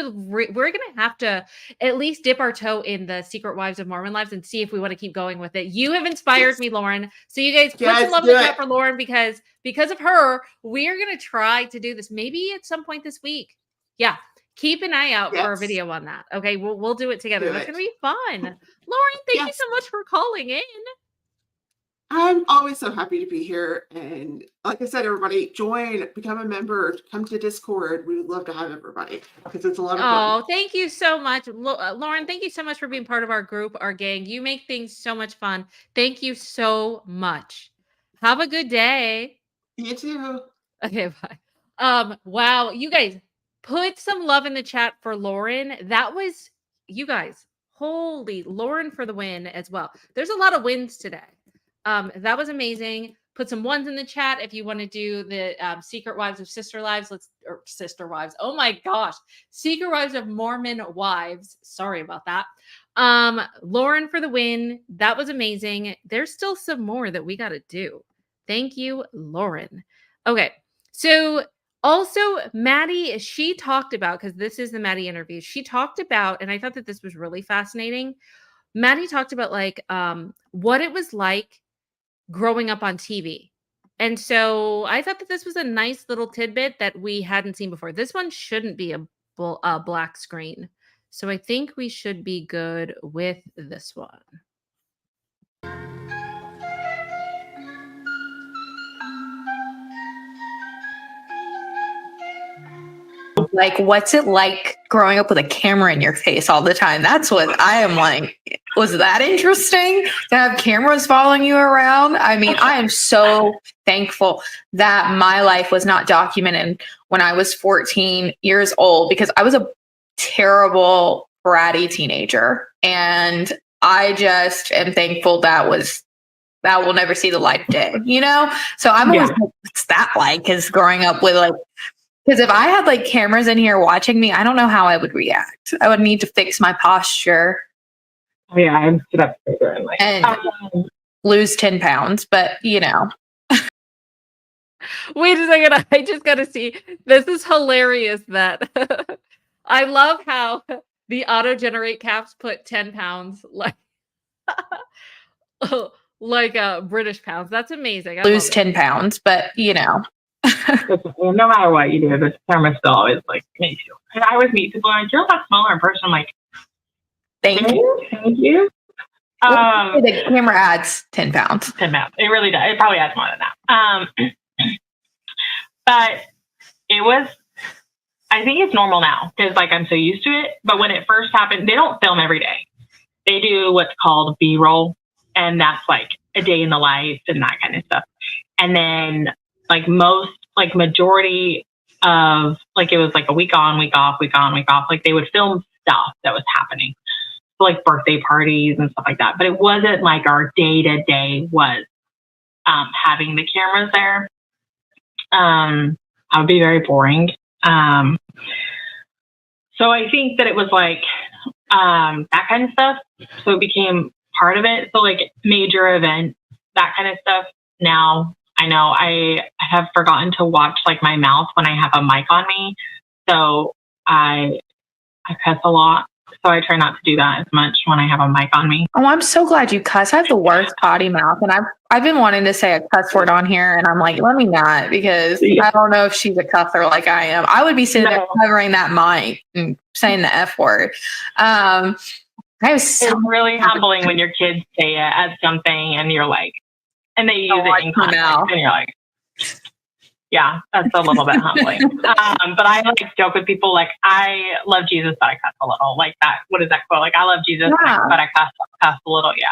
to at least dip our toe in the Secret Wives of Mormon Lives and see if we want to keep going with it. You have inspired me, Lauren. So you guys put some love in the chat for Lauren because of her, we are gonna try to do this maybe at some point this week. Yeah. Keep an eye out for a video on that. Okay, we'll do it together. That's gonna be fun. Lauren, thank you so much for calling in. I'm always so happy to be here. And like I said, everybody, join, become a member, come to Discord. We would love to have everybody because it's a lot of fun. Oh, thank you so much. Lauren, thank you so much for being part of our group, our gang. You make things so much fun. Thank you so much. Have a good day. You too. Okay, bye. Wow, you guys put some love in the chat for Lauren. That was, you guys, holy Lauren for the win as well. There's a lot of wins today. That was amazing. Put some 1s in the chat if you want to do the Secret Wives of Sister Wives. Oh my gosh. Secret Wives of Mormon Wives. Sorry about that. Lauren for the win. That was amazing. There's still some more that we got to do. Thank you, Lauren. Okay. So also Maddie, she talked about, because this is the Maddie interview, she talked about, and I thought that this was really fascinating. Maddie talked about like what it was like growing up on TV. And so I thought that this was a nice little tidbit that we hadn't seen before. This one shouldn't be a black screen. So I think we should be good with this one. Like, what's it like growing up with a camera in your face all the time? That's what I am like. Was that interesting to have cameras following you around? I mean, I am so thankful that my life was not documented when I was 14 years old because I was a terrible, bratty teenager. And I just am thankful that will never see the light of day, you know? So I'm always like, what's that like? Because growing up with like, because if I had like cameras in here watching me, I don't know how I would react. I would need to fix my posture. Oh, yeah, I'd sit up further and lose 10 pounds, but you know. Wait a second. I just got to see. This is hilarious that I love how the auto-generate caps put 10 pounds like British pounds. That's amazing. Lose 10 pounds, but you know. No matter what you do, this camera still always like makes you. And I always meet people like, you're a lot smaller in person. I'm like, thank you. Thank you. The camera adds 10 pounds. 10 pounds. It really does. It probably adds more than that. But it was, I think it's normal now because like I'm so used to it. But when it first happened, they don't film every day. They do what's called B-roll, and that's like a day in the life and that kind of stuff. And then like majority of like, it was like a week on, week off, week on, week off. Like they would film stuff that was happening, so, like birthday parties and stuff like that. But it wasn't like our day to day was having the cameras there. I would be very boring. So I think that it was like that kind of stuff. So it became part of it. So like major events, that kind of stuff. Now I know I have forgotten to watch like my mouth when I have a mic on me. So I cuss a lot. So I try not to do that as much when I have a mic on me. Oh, I'm so glad you cuss. I have the worst potty mouth, and I've been wanting to say a cuss word on here, and I'm like, let me not, because I don't know if she's a cusser like I am. I would be sitting there covering that mic and saying the F word. It's really humbling when your kids say it at something, and you're like, and they use it in context, and you're like, yeah, that's a little bit humbling. But I like joke with people like, I love Jesus, but I cuss a little. Like that. What is that quote? Like, I love Jesus, but I cuss a little. Yeah.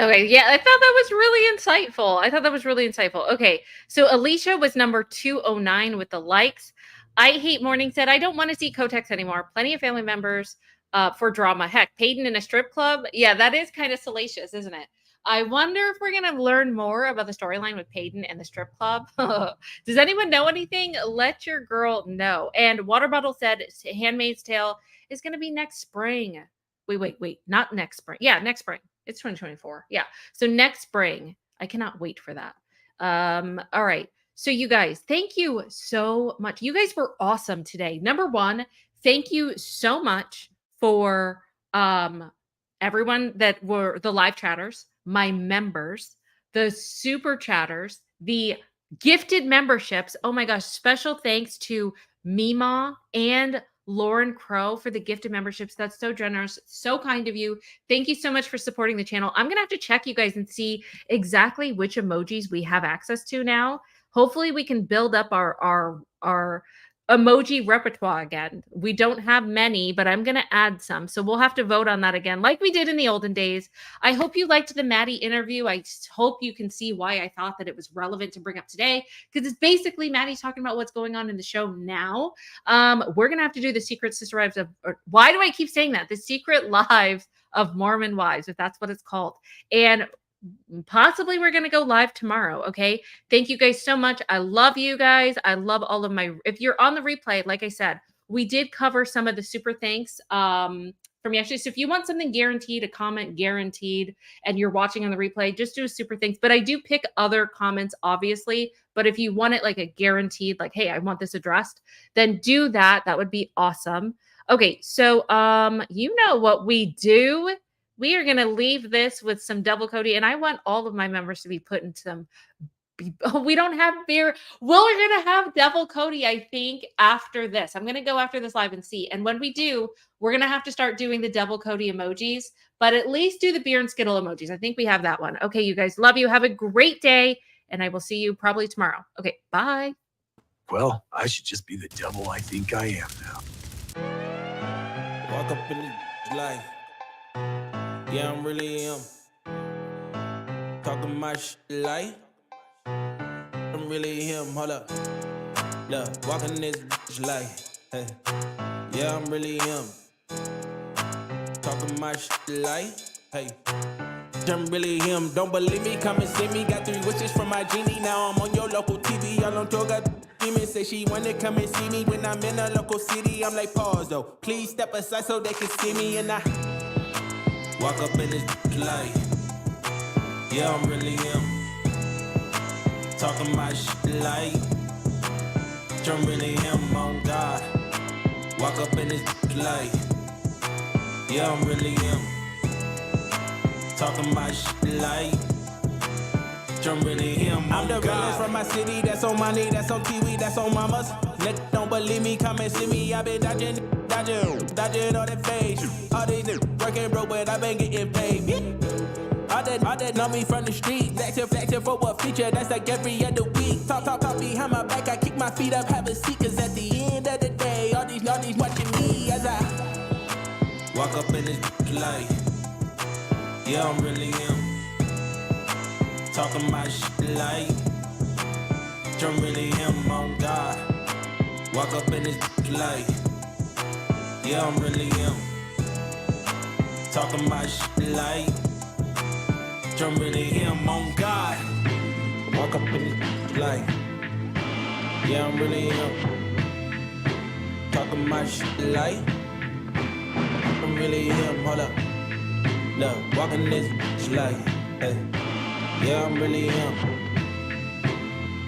Okay. Yeah. I thought that was really insightful. Okay. So Alicia was number 209 with the likes. I Hate Morning said, I don't want to see Kotex anymore. Plenty of family members for drama. Heck, Peyton in a strip club. Yeah, that is kind of salacious, isn't it? I wonder if we're going to learn more about the storyline with Peyton and the strip club. Does anyone know anything? Let your girl know. And Water Bottle said Handmaid's Tale is going to be next spring. Wait. Not next spring. Yeah, next spring. It's 2024. Yeah. So next spring. I cannot wait for that. All right. So you guys, thank you so much. You guys were awesome today. Number one, thank you so much for everyone that were the live chatters, my members, the super chatters, the gifted memberships. Oh my gosh. Special thanks to Mima and Lauren Crow for the gifted memberships. That's so generous. So kind of you. Thank you so much for supporting the channel. I'm going to have to check you guys and see exactly which emojis we have access to now. Hopefully we can build up our emoji repertoire again. We don't have many, but I'm going to add some. So we'll have to vote on that again, like we did in the olden days. I hope you liked the Maddie interview. I hope you can see why I thought that it was relevant to bring up today, because it's basically Maddie talking about what's going on in the show now. We're going to have to do the Secret Sisterwives of, or why do I keep saying that? The Secret Lives of Mormon Wives, if that's what it's called. And possibly we're going to go live tomorrow. Okay. Thank you guys so much. I love you guys. I love all of my, if you're on the replay, like I said, we did cover some of the super thanks from yesterday. So if you want something guaranteed, a comment guaranteed, and you're watching on the replay, just do a super thanks. But I do pick other comments, obviously. But if you want it like a guaranteed, like, hey, I want this addressed, then do that. That would be awesome. Okay. So, you know what we do. We are going to leave this with some double Kody, and I want all of my members to be put into some. We don't have beer. We're going to have double Kody, I think, after this. I'm going to go after this live and see. And when we do, we're going to have to start doing the double Kody emojis, but at least do the beer and Skittle emojis. I think we have that one. Okay, you guys, love you. Have a great day, and I will see you probably tomorrow. Okay, bye. Well, I should just be the devil I think I am now. Walk up in the life. Yeah, I'm really him. Talking my shit like I'm really him. Hold up. Look, walking this bitch like, hey. Yeah, I'm really him. Talking my shit like, hey. I'm really him. Don't believe me? Come and see me. Got 3 wishes from my genie. Now I'm on your local TV. Y'all on tour. Got demons. Say she wanna come and see me when I'm in a local city. I'm like, pause though. Please step aside so they can see me. And I walk up in this light. Yeah, I'm really him. Talking my shit like I'm really him on God. Walk up in this light. Yeah, I'm really him. Talking my shit like I'm really him. I'm the realest from my city. That's on money, that's on TV, that's on mamas. Nigga, don't believe me, come and see me. I been dodging dodging all that face. All these niggas working broke, but I been getting paid. All that know me from the street. Flexing for a feature, that's like every other week. Talk behind my back, I kick my feet up, have a seat. Cause at the end of the day, all these watching me as I walk up in this light. Yeah, I'm really him. Talking my shit like I'm really him, on God. Walk up in this light. Yeah, I'm really him. Talking my shit like I'm really him, on God. Walk up in this light. Yeah, I'm really him. Talking my shit like I'm really him. Hold up. Look, walking this light. Hey. Yeah, I'm really him.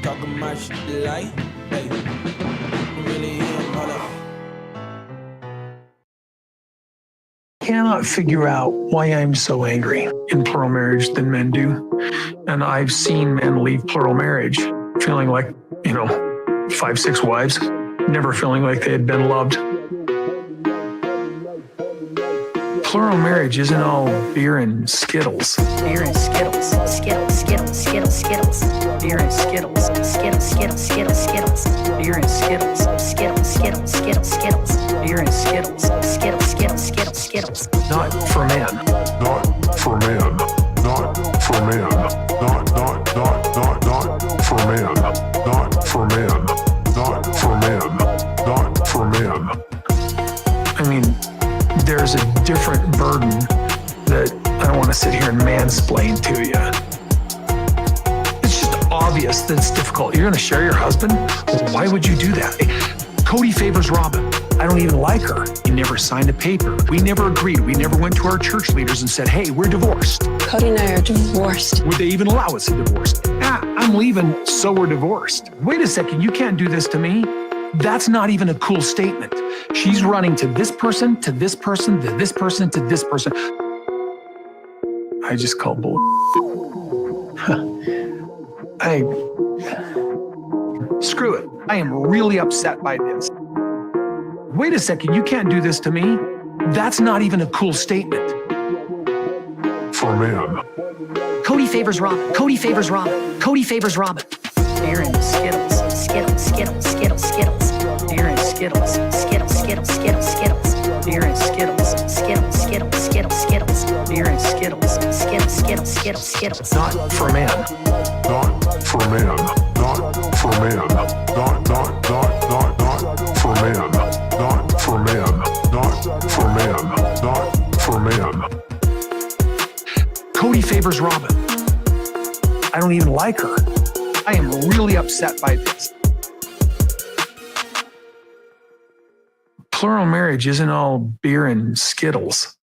Talking my shit like, hey, I'm really him. Hold up. Cannot figure out why I'm so angry in plural marriage than men do. And I've seen men leave plural marriage feeling like, 5, 6 wives, never feeling like they had been loved. Plural marriage isn't all beer and Skittles. Beer and Skittles, Skittles, Skittles, Skittles, Skittles. Beer and Skittles, Skittles, Skittles, Skittles, Skittles. Beer and Skittles, Skittles, Skittles, Skittles, Skittles. Beer and Skittles, Skittles, Skittles, Skittles, Skittles. Not for men. Not for men. Not for men. Not for men. Not for men. Not for men. Not for men. I mean, there's a different burden that I don't want to sit here and mansplain to you. It's just obvious that it's difficult. You're going to share your husband? Why would you do that? Kody favors Robin. I don't even like her. He never signed a paper. We never agreed. We never went to our church leaders and said, hey, we're divorced. Kody and I are divorced. Would they even allow us a divorce? I'm leaving, so we're divorced. Wait a second, you can't do this to me. That's not even a cool statement. She's running to this person, to this person, to this person, to this person. I just call bull. Screw it. I am really upset by this. Wait a second, you can't do this to me. That's not even a cool statement. For men. Kody favors Robin. Kody favors Robin. Kody favors Robin. Beer and Skittles, Skittles, Skittles, Skittles, Skittles. Beer and Skittles, Skittles, Skittles, Skittles, Skittles. Beer and Skittles, Skittles, Skittles, Skittles, Skittles. Beer and Skittles, Skittles, Skittles, Skittles, Skittles. Not for men. Not for men. Not for men. Not for men. Not for men. Not for men. Not for men. Kody favors Robin. I don't even like her. I am really upset by this. Plural marriage isn't all beer and Skittles.